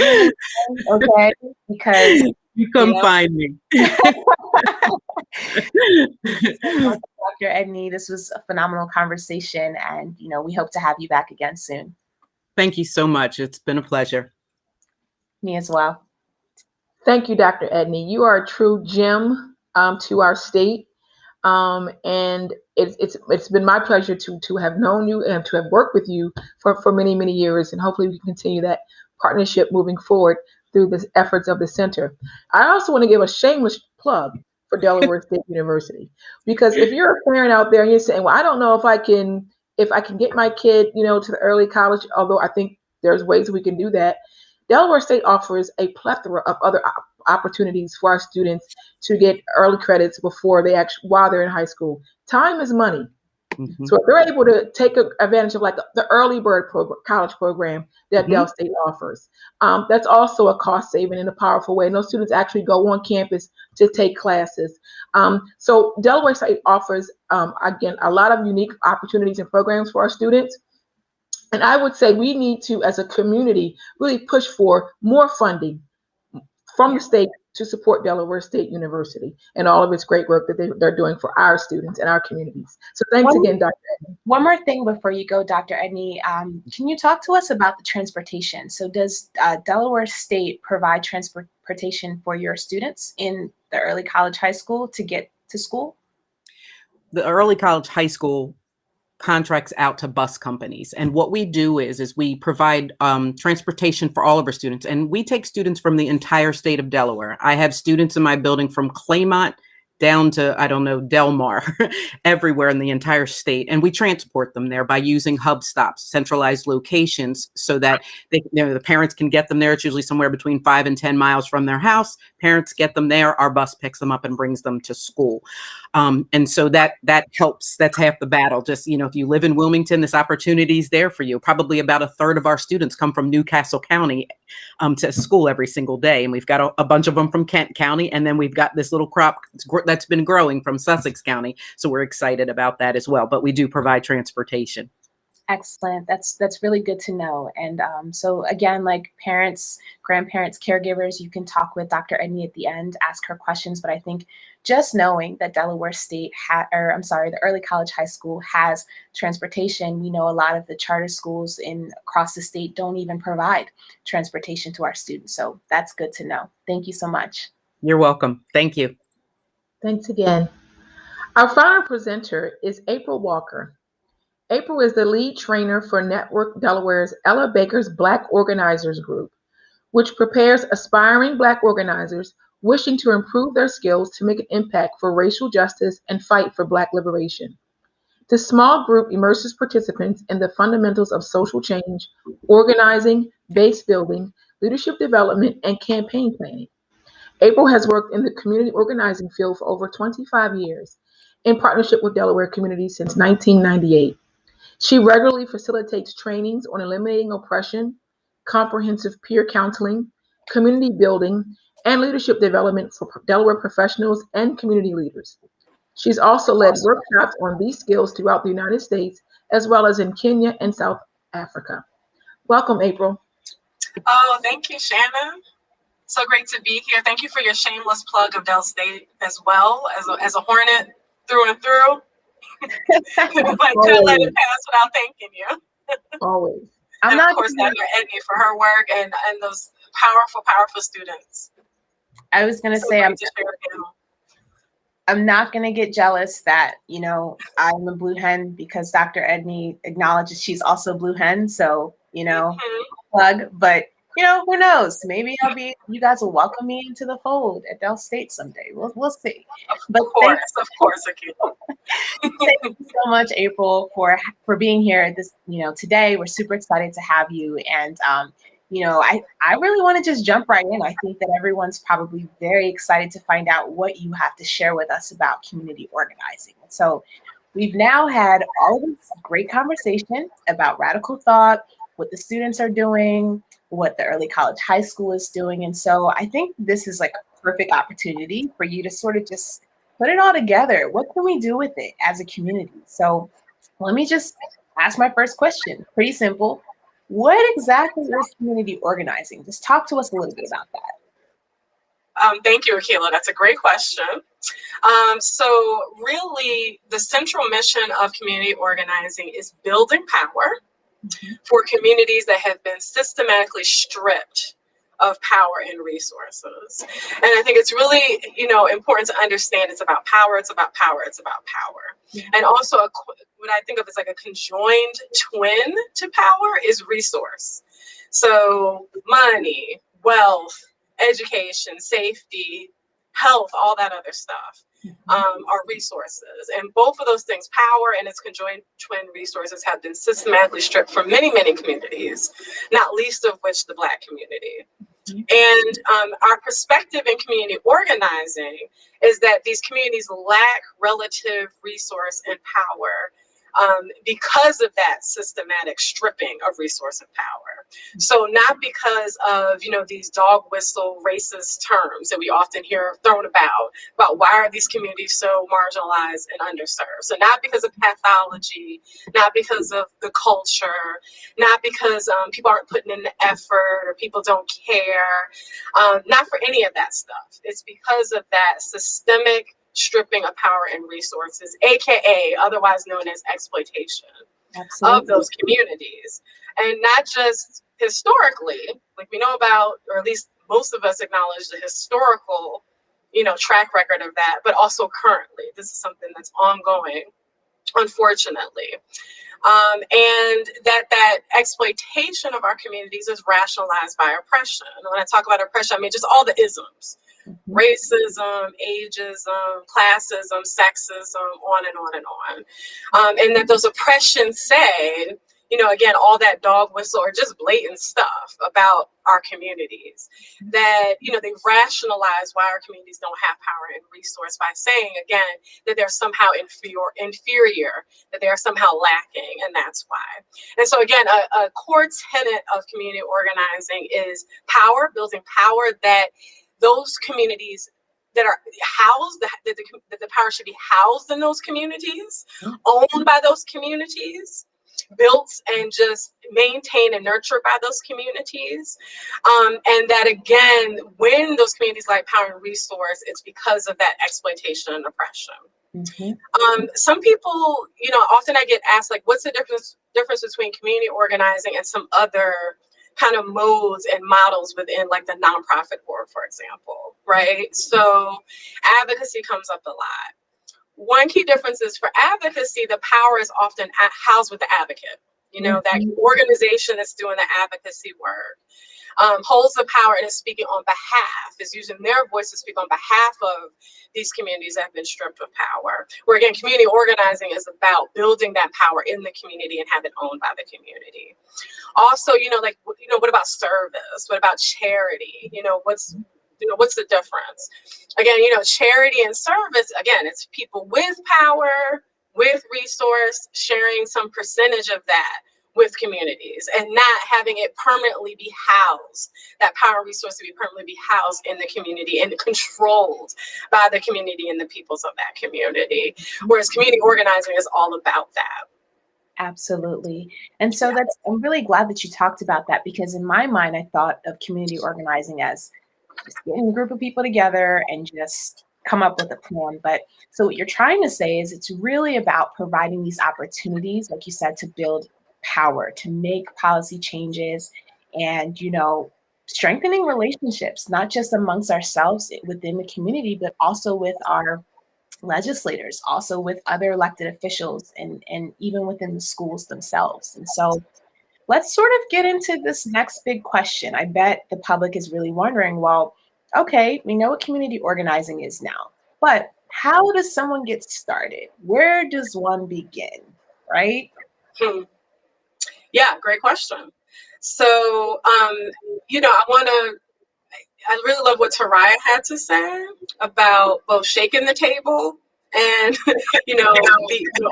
okay, because you come find me. Dr. Edney, this was a phenomenal conversation. And, we hope to have you back again soon. Thank you so much. It's been a pleasure. Me as well. Thank you, Dr. Edney. You are a true gem to our state. And it's been my pleasure to have known you and to have worked with you for many, many years. And hopefully we can continue that partnership moving forward through the efforts of the center. I also want to give a shameless plug for Delaware State University, because if you're a parent out there and you're saying, well, I don't know if I can get my kid, to the early college, although I think there's ways we can do that. Delaware State offers a plethora of other opportunities for our students to get early credits before they while they're in high school. Time is money. Mm-hmm. So if they're able to take advantage of like the early bird college program that Mm-hmm. Del State offers, that's also a cost saving in a powerful way. And those students actually go on campus to take classes. So Delaware State offers, again, a lot of unique opportunities and programs for our students. And I would say we need to, as a community, really push for more funding from the state to support Delaware State University and all of its great work that they're doing for our students and our communities. So thanks again, Dr. Edney. One more thing before you go, Dr. Edney. Can you talk to us about the transportation? So does Delaware State provide transportation for your students in the early college high school to get to school? The early college high school contracts out to bus companies. And what we do is we provide transportation for all of our students. And we take students from the entire state of Delaware. I have students in my building from Claymont down to, I don't know, Del Mar, everywhere in the entire state. And we transport them there by using hub stops, centralized locations, so that they, the parents can get them there. It's usually somewhere between 5 and 10 miles from their house. Parents get them there. Our bus picks them up and brings them to school. And so that helps. That's half the battle. Just, if you live in Wilmington, this opportunity is there for you. Probably about a third of our students come from Newcastle County to school every single day. And we've got a bunch of them from Kent County. And then we've got this little crop that's been growing from Sussex County. So we're excited about that as well. But we do provide transportation. Excellent. That's really good to know. And so again, like parents, grandparents, caregivers, you can talk with Dr. Edney at the end, ask her questions. But I think just knowing that Delaware State the early college high school has transportation. We know a lot of the charter schools across the state don't even provide transportation to our students. So that's good to know. Thank you so much. You're welcome. Thank you. Thanks again. Our final presenter is April Walker. April is the lead trainer for Network Delaware's Ella Baker's Black Organizers Group, which prepares aspiring Black organizers wishing to improve their skills to make an impact for racial justice and fight for Black liberation. This small group immerses participants in the fundamentals of social change, organizing, base building, leadership development, and campaign planning. April has worked in the community organizing field for over 25 years in partnership with Delaware communities since 1998. She regularly facilitates trainings on eliminating oppression, comprehensive peer counseling, community building, and leadership development for Delaware professionals and community leaders. She's also led workshops on these skills throughout the United States, as well as in Kenya and South Africa. Welcome, April. Oh, thank you, Shannon. So great to be here. Thank you for your shameless plug of Del State as well, as a Hornet through and through. I couldn't let it pass without thanking you. Always. And of course, Dr. Edney for her work and those powerful students. I was going to say, I'm not going to get jealous that, I'm a blue hen because Dr. Edney acknowledges she's also a blue hen. So, plug, but who knows? Maybe you guys will welcome me into the fold at Del State someday. We'll see. But of course, Akilah. Thank you so much, April, for being here today. We're super excited to have you. And, I really want to just jump right in. I think that everyone's probably very excited to find out what you have to share with us about community organizing. So we've now had all of this great conversation about radical thought, what the students are doing, what the early college high school is doing. And so I think this is like a perfect opportunity for you to sort of just put it all together. What can we do with it as a community? So let me just ask my first question. Pretty simple. What exactly is community organizing? Just talk to us a little bit about that. Thank you, Akilah. That's a great question. So really, the central mission of community organizing is building power for communities that have been systematically stripped of power and resources. And I think it's really, important to understand it's about power, it's about power, it's about power. Yeah. And also what I think of as like a conjoined twin to power is resource. So money, wealth, education, safety, health, all that other stuff are resources. And both of those things, power and its conjoined twin resources, have been systematically stripped from many, many communities, not least of which the Black community. And our perspective in community organizing is that these communities lack relative resource and power because of that systematic stripping of resource and power. So not because of, these dog whistle racist terms that we often hear thrown about why are these communities so marginalized and underserved. So not because of pathology, not because of the culture, not because people aren't putting in the effort or people don't care, not for any of that stuff. It's because of that systemic stripping of power and resources, aka otherwise known as exploitation. Absolutely. Of those communities. And not just historically, like we know about, or at least most of us acknowledge the historical, track record of that, but also currently. This is something that's ongoing, unfortunately. And that exploitation of our communities is rationalized by oppression. And when I talk about oppression, I mean just all the isms. Racism, ageism, classism, sexism, on and on and on. And that those oppressions say, again, all that dog whistle or just blatant stuff about our communities, that, they've rationalized why our communities don't have power and resource by saying, again, that they're somehow inferior, that they are somehow lacking, and that's why. And so, again, a core tenet of community organizing is power, building power, that those communities that are housed, that the power should be housed in those communities, owned by those communities, built and just maintained and nurtured by those communities. And that, again, when those communities lack power and resource, it's because of that exploitation and oppression. Some people, often I get asked, like, what's the difference between community organizing and some other kind of modes and models within like the nonprofit world, for example, right? So advocacy comes up a lot. One key difference is for advocacy, the power is often housed with the advocate, that organization that's doing the advocacy work. Holds the power and is speaking on behalf, is using their voice to speak on behalf of these communities that have been stripped of power. Where again, community organizing is about building that power in the community and have it owned by the community. Also, what about service? What about charity? What's the difference? Again, charity and service, again, it's people with power, with resource, sharing some percentage of that with communities and not having it permanently be housed, that power and resource to be permanently be housed in the community and controlled by the community and the peoples of that community. Whereas community organizing is all about that. Absolutely. And so I'm really glad that you talked about that, because in my mind, I thought of community organizing as just getting a group of people together and just come up with a plan. But so what you're trying to say is it's really about providing these opportunities, like you said, to build power, to make policy changes and, strengthening relationships, not just amongst ourselves within the community, but also with our legislators, also with other elected officials and even within the schools themselves. And so let's sort of get into this next big question. I bet the public is really wondering, well, okay, we know what community organizing is now, but how does someone get started? Where does one begin, right? Yeah, great question. So, I really love what Taraya had to say about both shaking the table and,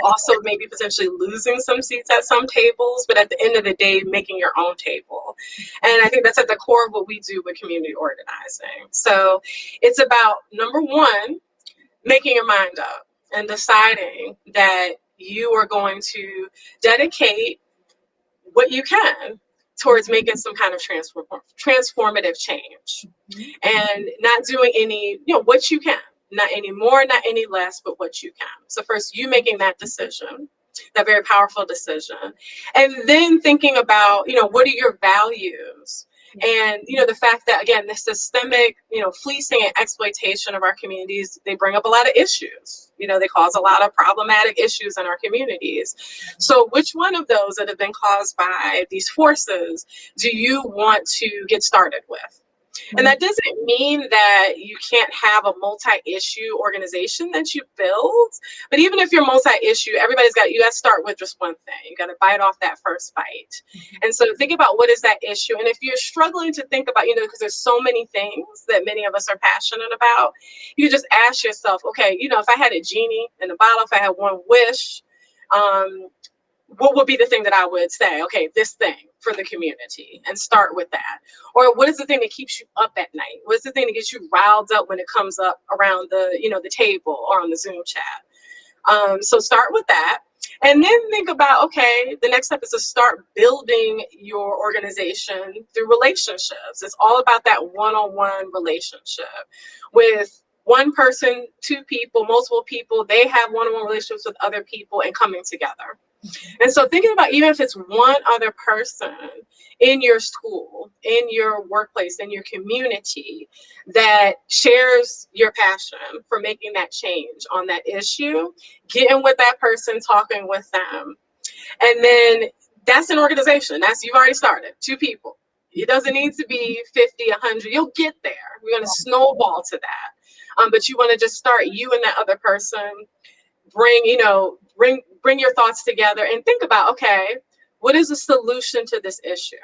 also maybe potentially losing some seats at some tables, but at the end of the day, making your own table. And I think that's at the core of what we do with community organizing. So it's about, number one, making your mind up and deciding that you are going to dedicate what you can towards making some kind of transformative change, and not doing any, what you can, not any more, not any less, but what you can. So first, you making that decision, that very powerful decision, and then thinking about, what are your values? And, the fact that, again, the systemic, fleecing and exploitation of our communities, they bring up a lot of issues. They cause a lot of problematic issues in our communities. So which one of those that have been caused by these forces do you want to get started with? And that doesn't mean that you can't have a multi-issue organization that you build. But even if you're multi-issue, you got to start with just one thing. You got to bite off that first bite. And so think about what is that issue. And if you're struggling to think about, because there's so many things that many of us are passionate about, you just ask yourself, okay, if I had a genie in a bottle, if I had one wish, what would be the thing that I would say, okay, this thing for the community, and start with that? Or what is the thing that keeps you up at night? What's the thing that gets you riled up when it comes up around the table or on the Zoom chat? So start with that. And then think about, okay, the next step is to start building your organization through relationships. It's all about that one-on-one relationship with one person, two people, multiple people. They have one-on-one relationships with other people and coming together. And so thinking about, even if it's one other person in your school, in your workplace, in your community that shares your passion for making that change on that issue, getting with that person, talking with them. And then that's an organization. You've already started, 2 people. It doesn't need to be 50, 100. You'll get there. We're going to snowball to that. But you want to just start, you and that other person, bring your thoughts together and think about, okay, what is the solution to this issue?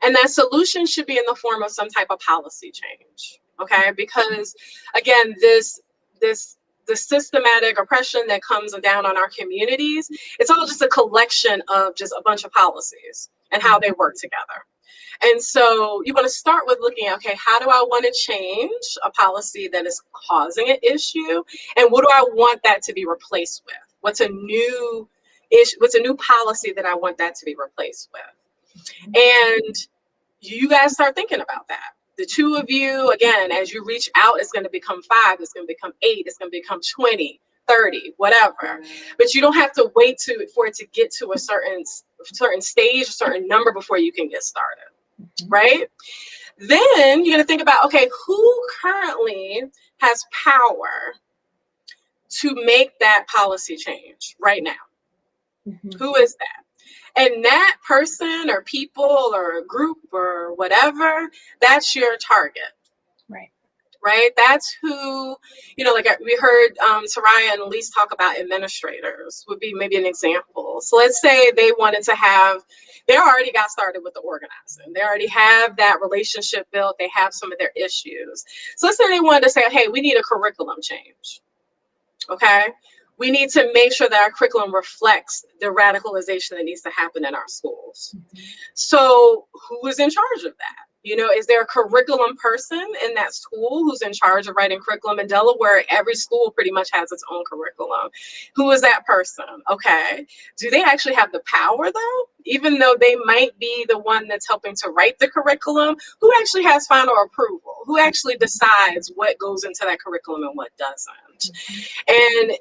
And that solution should be in the form of some type of policy change, okay? Because again, the systematic oppression that comes down on our communities, it's all just a collection of just a bunch of policies and how they work together. And so you want to start with looking at, okay, how do I want to change a policy that is causing an issue? And what do I want that to be replaced with? What's a new issue? What's a new policy that I want that to be replaced with? And you guys start thinking about that. The 2 of you, again, as you reach out, it's going to become 5, it's going to become 8, it's going to become 20, 30, whatever. But you don't have to wait for it to get to a certain stage, a certain number before you can get started. Right? Then you're going to think about, okay, who currently has power to make that policy change right now? Who is that? And that person or people or group or whatever, that's your target. Right? That's who, like we heard Soraya and Elise talk about administrators would be maybe an example. So let's say they already got started with the organizing. They already have that relationship built. They have some of their issues. So let's say they wanted to say, hey, we need a curriculum change. Okay? We need to make sure that our curriculum reflects the radicalization that needs to happen in our schools. So who is in charge of that? Is there a curriculum person in that school who's in charge of writing curriculum? In Delaware, every school pretty much has its own curriculum. Who is that person? Okay. Do they actually have the power, though? Even though they might be the one that's helping to write the curriculum, who actually has final approval? Who actually decides what goes into that curriculum and what doesn't? And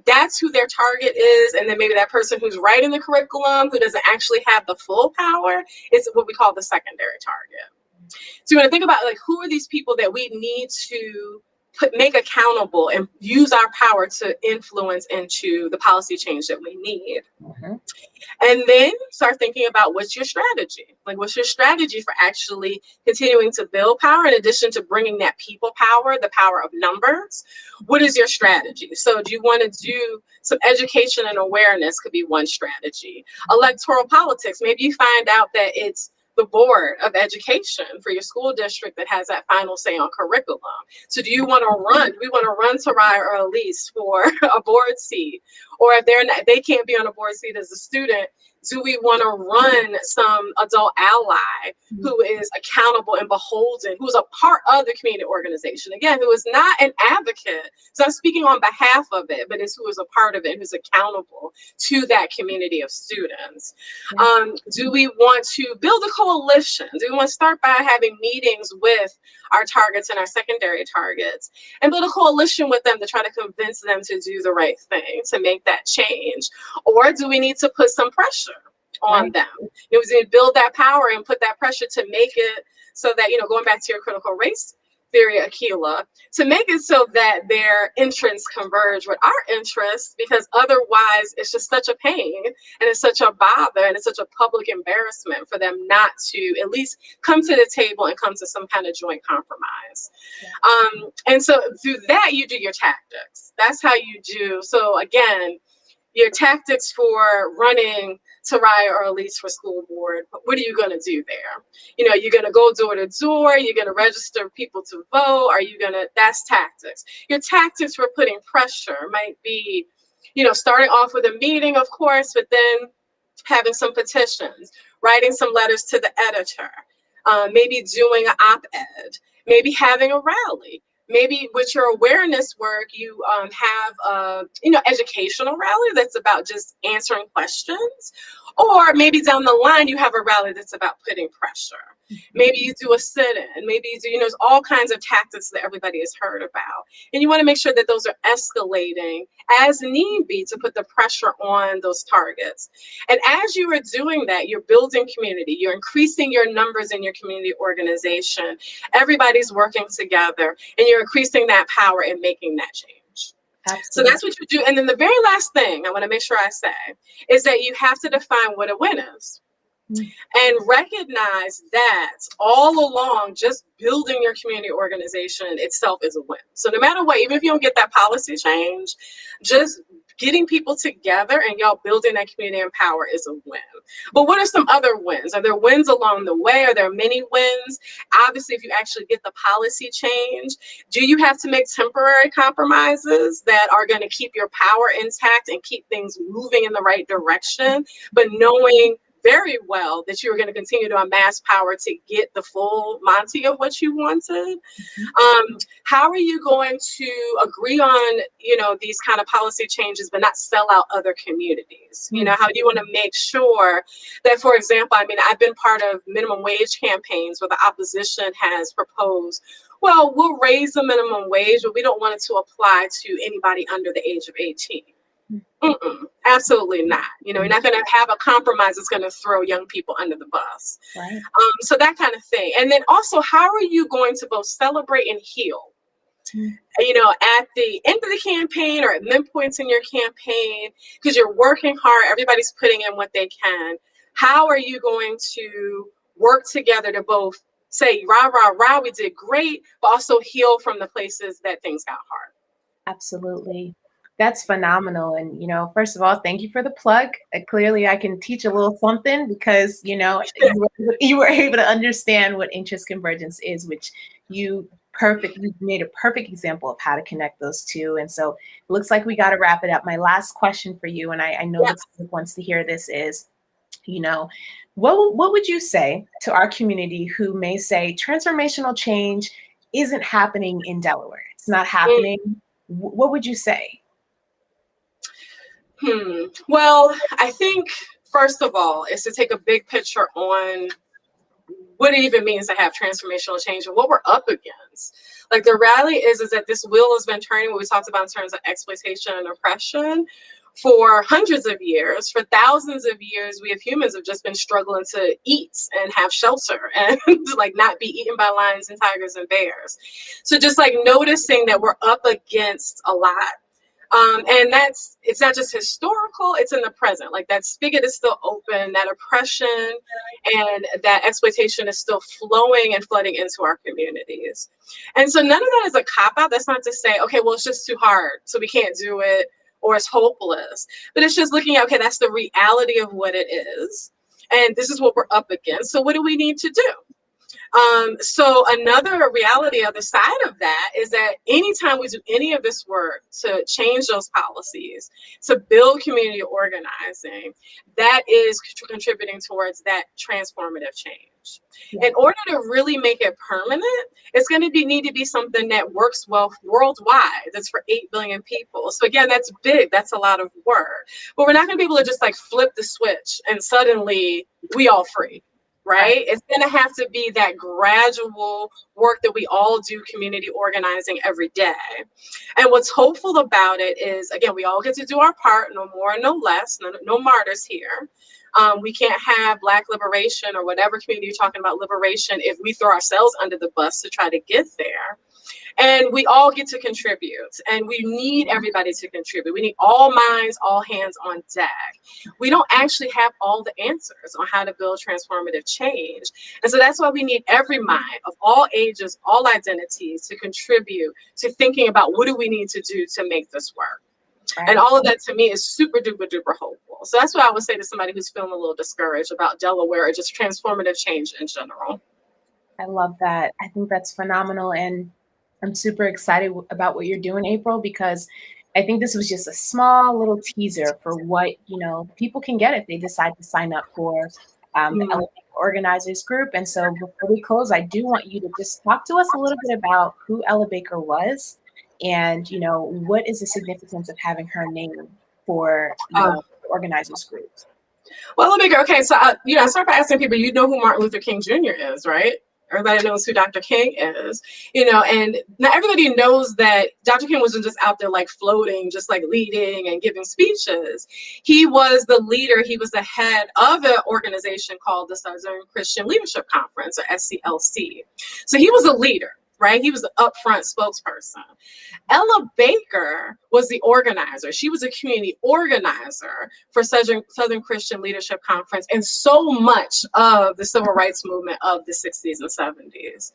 that's who their target is. And then maybe that person who's writing the curriculum, who doesn't actually have the full power, is what we call the secondary target. So you want to think about, who are these people that we need to make accountable and use our power to influence into the policy change that we need. And then start thinking about, what's your strategy? What's your strategy for actually continuing to build power in addition to bringing that people power, the power of numbers? What is your strategy? So do you want to do some education and awareness? Could be one strategy. Electoral politics. Maybe you find out that it's the board of education for your school district that has that final say on curriculum. So do we want to run Soraya or Elise for a board seat? Or if they can't be on a board seat as a student, do we want to run some adult ally who is accountable and beholden, who's a part of the community organization? Again, who is not an advocate. So I'm speaking on behalf of it, but is who is a part of it, who's accountable to that community of students. Do we want to build a coalition? Do we want to start by having meetings with our targets and our secondary targets and build a coalition with them to try to convince them to do the right thing, to make that change? Or do we need to put some pressure on them? We need to build that power and put that pressure to make it so that, going back to your critical race theory, Akilah, to make it so that their interests converge with our interests, because otherwise it's just such a pain and it's such a bother and it's such a public embarrassment for them not to at least come to the table and come to some kind of joint compromise. And so through that, you do your tactics. That's how you do. So again, your tactics for running Taraya or Elise for school board, what are you going to do there? You know, you're going to go door to door, you're going to register people to vote, are you going to, that's tactics. Your tactics for putting pressure might be, you know, starting off with a meeting, of course, but then having some petitions, writing some letters to the editor, maybe doing an op-ed, maybe having a rally. Maybe with your awareness work, you have a, you know, educational rally that's about just answering questions. Or maybe down the line, you have a rally that's about putting pressure. Maybe you do a sit-in. Maybe you do, you know, there's all kinds of tactics that everybody has heard about. And you want to make sure that those are escalating as need be to put the pressure on those targets. And as you are doing that, you're building community. You're increasing your numbers in your community organization. Everybody's working together, and you're increasing that power and making that change. Absolutely. So that's what you do. And then the very last thing I want to make sure I say is that you have to define what a win is. And recognize that all along, just building your community organization itself is a win. So no matter what, even if you don't get that policy change, just getting people together and y'all building that community and power is a win. But what are some other wins? Are there wins along the way? Are there many wins? Obviously, if you actually get the policy change, do you have to make temporary compromises that are going to keep your power intact and keep things moving in the right direction, but knowing very well that you were going to continue to amass power to get the full Monty of what you wanted? How are you going to agree on, you know, these kind of policy changes, but not sell out other communities? You know, how do you want to make sure that, for example, I mean, I've been part of minimum wage campaigns where the opposition has proposed, well, we'll raise the minimum wage, but we don't want it to apply to anybody under the age of 18. Absolutely not. You know, you're not going to have a compromise that's going to throw young people under the bus. Right. So that kind of thing. And then also, how are you going to both celebrate and heal? You know, at the end of the campaign or at midpoints in your campaign, because you're working hard, everybody's putting in what they can. How are you going to work together to both say, rah, rah, rah, we did great, but also heal from the places that things got hard? Absolutely. That's phenomenal. And, you know, first of all, thank you for the plug. Clearly, I can teach a little something because, you know, you were able to understand what interest convergence is, which you made a perfect example of how to connect those two. And so it looks like we got to wrap it up. My last question for you, and I know the public wants to hear this, is, you know, what would you say to our community who may say transformational change isn't happening in Delaware? It's not happening. What would you say? Well, I think, first of all, is to take a big picture on what it even means to have transformational change and what we're up against. Like, the reality is that this wheel has been turning, what we talked about in terms of exploitation and oppression, for hundreds of years. For thousands of years, we as humans have just been struggling to eat and have shelter and like not be eaten by lions and tigers and bears. So just like noticing that we're up against a lot. And it's not just historical, it's in the present. Like, that spigot is still open, that oppression and that exploitation is still flowing and flooding into our communities. And so none of that is a cop-out. That's not to say, okay, well, it's just too hard, so we can't do it, or it's hopeless. But it's just looking at, okay, that's the reality of what it is. And this is what we're up against. So what do we need to do? So another reality on the side of that is that anytime we do any of this work to change those policies, to build community organizing, that is contributing towards that transformative change. Yeah. In order to really make it permanent, it's going to need to be something that works well worldwide. That's for 8 billion people. So again, that's big. That's a lot of work. But we're not going to be able to just like flip the switch and suddenly we all free. Right? It's going to have to be that gradual work that we all do, community organizing every day. And what's hopeful about it is, again, we all get to do our part, no more, no less, no martyrs here. We can't have Black liberation or whatever community you're talking about liberation if we throw ourselves under the bus to try to get there. And we all get to contribute, and we need everybody to contribute. We need all minds, all hands on deck. We don't actually have all the answers on how to build transformative change. And so that's why we need every mind of all ages, all identities to contribute to thinking about what do we need to do to make this work. Right. And all of that to me is super duper duper hopeful. So that's what I would say to somebody who's feeling a little discouraged about Delaware or just transformative change in general. I love that. I think that's phenomenal. And I'm super excited about what you're doing, April, because I think this was just a small little teaser for what, people can get if they decide to sign up for the Elevate Organizers group. And so before we close, I do want you to just talk to us a little bit about who Ella Baker was and, what is the significance of having her name for the organizers group. Well, Ella Baker, okay, so, I start by asking people, who Martin Luther King Jr. is, right? Everybody knows who Dr. King is, and not everybody knows that Dr. King wasn't just out there like floating, just like leading and giving speeches. He was the leader. He was the head of an organization called the Southern Christian Leadership Conference, or SCLC. So he was a leader, right? He was the upfront spokesperson. Ella Baker was the organizer. She was a community organizer for Southern Christian Leadership Conference and so much of the civil rights movement of the 60s and 70s.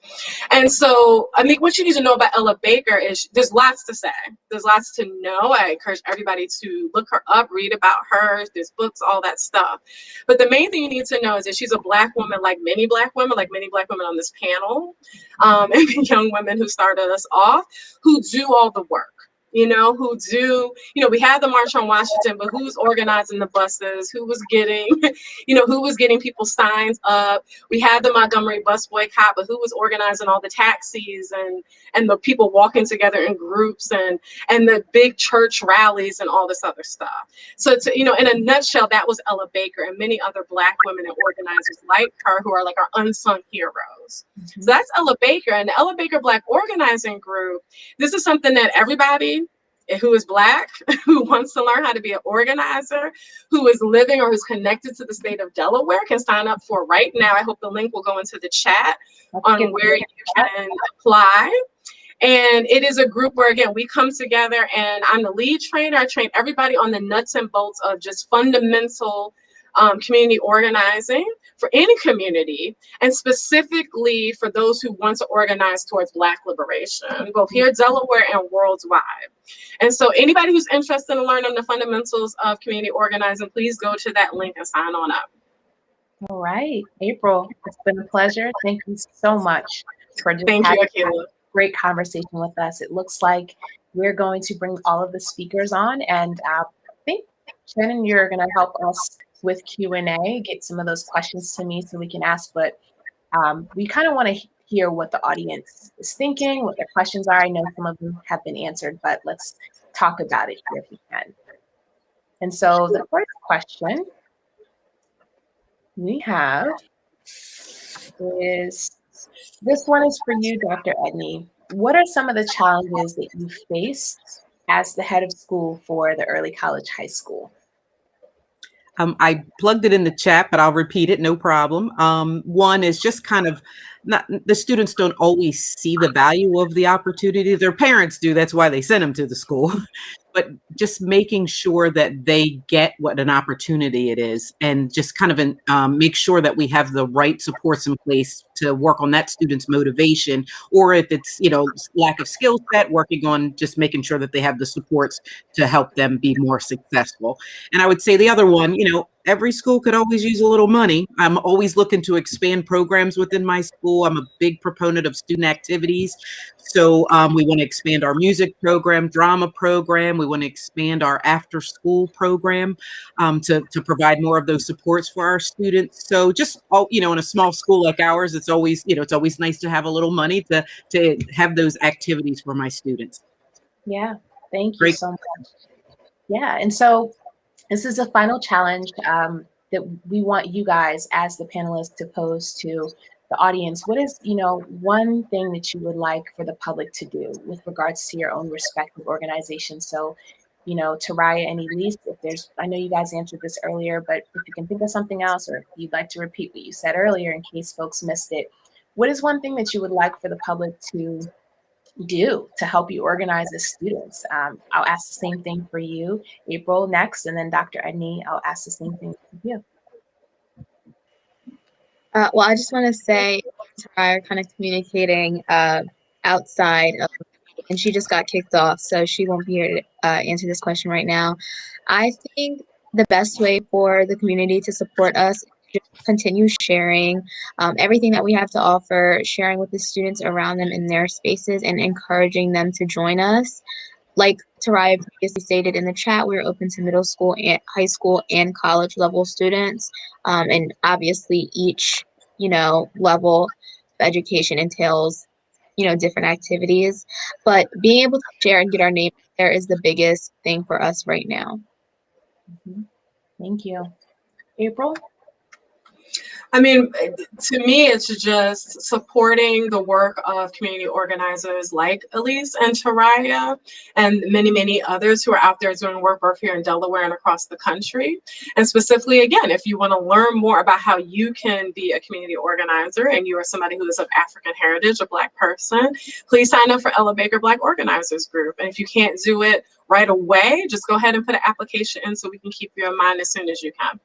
And so, I mean, what you need to know about Ella Baker is there's lots to say. There's lots to know. I encourage everybody to look her up, read about her. There's books, all that stuff. But the main thing you need to know is that she's a Black woman, like many Black women on this panel, and young women who started us off, who do all the work, we had the March on Washington, but who's organizing the buses? Who was getting, who was getting people's signs up? We had the Montgomery bus boycott, but who was organizing all the taxis and the people walking together in groups and the big church rallies and all this other stuff. So, in a nutshell, that was Ella Baker and many other Black women and organizers like her who are like our unsung heroes. Mm-hmm. So that's Ella Baker. And the Ella Baker Black Organizing Group, this is something that everybody who is Black, who wants to learn how to be an organizer, who is living or who's connected to the state of Delaware can sign up for right now. I hope the link will go into the chat on where you can apply. And it is a group where, again, we come together and I'm the lead trainer. I train everybody on the nuts and bolts of just fundamental community organizing for any community, and specifically for those who want to organize towards Black liberation, both here in Delaware and worldwide. And so anybody who's interested in learning the fundamentals of community organizing, please go to that link and sign on up. All right, April, it's been a pleasure. Thank you so much for just having a great conversation with us. It looks like we're going to bring all of the speakers on, and I think, Shannon, you're going to help us with Q&A, get some of those questions to me so we can ask, but we kind of want to hear what the audience is thinking, what their questions are. I know some of them have been answered, but let's talk about it here if we can. And so the first question we have is, this one is for you, Dr. Edney. What are some of the challenges that you face as the head of school for the early college high school? I plugged it in the chat, but I'll repeat it, no problem. One is just kind of the students don't always see the value of the opportunity. Their parents do, that's why they send them to the school. But just making sure that they get what an opportunity it is, and just kind of make sure that we have the right supports in place to work on that student's motivation, or if it's, lack of skill set, working on just making sure that they have the supports to help them be more successful. And I would say the other one, every school could always use a little money. I'm always looking to expand programs within my school. I'm a big proponent of student activities. So we want to expand our music program, drama program. We want to expand our after school program to provide more of those supports for our students. So just, in a small school like ours, it's always, it's always nice to have a little money to have those activities for my students. Yeah, thank you so much. Yeah, and so this is a final challenge that we want you guys as the panelists to pose to the audience. What is, one thing that you would like for the public to do with regards to your own respective organization? So Taraya and Elise, if there's, I know you guys answered this earlier, but if you can think of something else, or if you'd like to repeat what you said earlier in case folks missed it, what is one thing that you would like for the public to do to help you organize as students? I'll ask the same thing for you, April, next, and then Dr. Edney, I'll ask the same thing for you. Well, I just want to say, Taraya kind of communicating outside of, and she just got kicked off, so she won't be here to answer this question right now. I think the best way for the community to support us is just continue sharing everything that we have to offer, sharing with the students around them in their spaces, and encouraging them to join us. Like Taraya previously stated in the chat, we're open to middle school and high school and college level students. And obviously each, level of education entails, different activities. But being able to share and get our name there is the biggest thing for us right now. Thank you. April? I mean, to me, it's just supporting the work of community organizers like Elise and Taraya and many, many others who are out there doing work both here in Delaware and across the country. And specifically, again, if you want to learn more about how you can be a community organizer and you are somebody who is of African heritage, a Black person, please sign up for Ella Baker Black Organizers Group. And if you can't do it right away, just go ahead and put an application in so we can keep you in mind as soon as you can.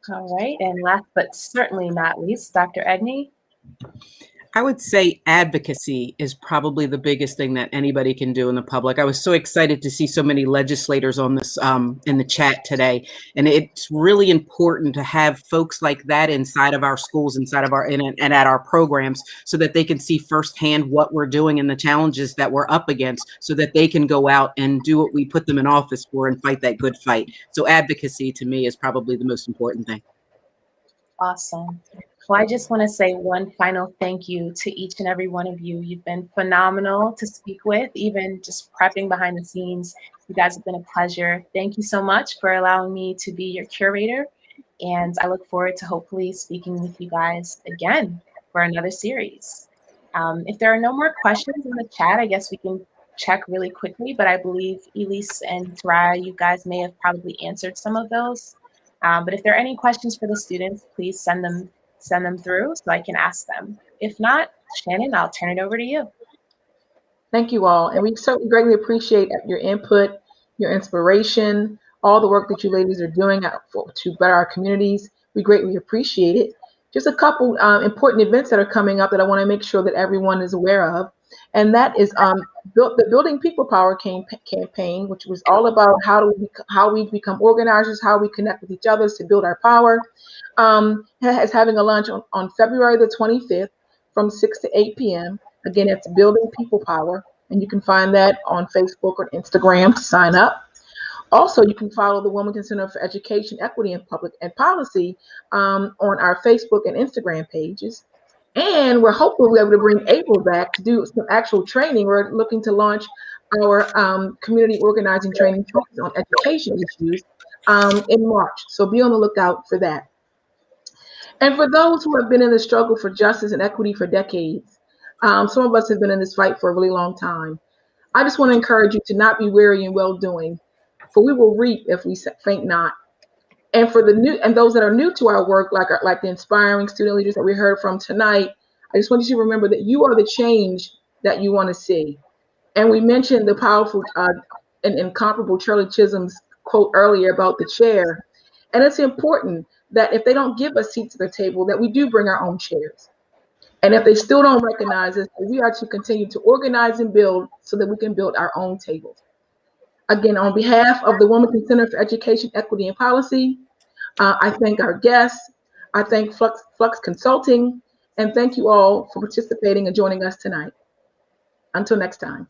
All right, and last but certainly not least, Dr. Edney. I would say advocacy is probably the biggest thing that anybody can do in the public. I was so excited to see so many legislators on this in the chat today. And it's really important to have folks like that inside of our schools, inside of our and at our programs, so that they can see firsthand what we're doing and the challenges that we're up against, so that they can go out and do what we put them in office for and fight that good fight. So advocacy to me is probably the most important thing. Awesome. Well, I just want to say one final thank you to each and every one of you. You've been phenomenal to speak with, even just prepping behind the scenes. You guys have been a pleasure. Thank you so much for allowing me to be your curator. And I look forward to hopefully speaking with you guys again for another series. If there are no more questions in the chat, I guess we can check really quickly, but I believe Elise and Taraya, you guys may have probably answered some of those. But if there are any questions for the students, please send them through so I can ask them. If not, Shannon, I'll turn it over to you. Thank you all. And we certainly greatly appreciate your input, your inspiration, all the work that you ladies are doing to better our communities. We greatly appreciate it. Just a couple important events that are coming up that I want to make sure that everyone is aware of. And that is the Building People Power campaign, which was all about how we become organizers, how we connect with each other to build our power. Is having a lunch on February the 25th from 6 to 8 p.m. Again, it's Building People Power, and you can find that on Facebook or Instagram to sign up. Also, you can follow the Wilmington Center for Education, Equity, and Public and Policy on our Facebook and Instagram pages. And we're hopefully able to bring April back to do some actual training. We're looking to launch our community organizing training on education issues in March. So be on the lookout for that. And for those who have been in the struggle for justice and equity for decades, some of us have been in this fight for a really long time. I just want to encourage you to not be weary in well-doing, for we will reap if we faint not. And for the new and those that are new to our work, like the inspiring student leaders that we heard from tonight, I just want you to remember that you are the change that you want to see. And we mentioned the powerful and incomparable Shirley Chisholm's quote earlier about the chair. And it's important that if they don't give us seats at the table, that we do bring our own chairs. And if they still don't recognize us, we are to continue to organize and build so that we can build our own tables. Again, on behalf of the Wilmington Center for Education, Equity, and Policy, I thank our guests. I thank Flux Consulting, and thank you all for participating and joining us tonight. Until next time.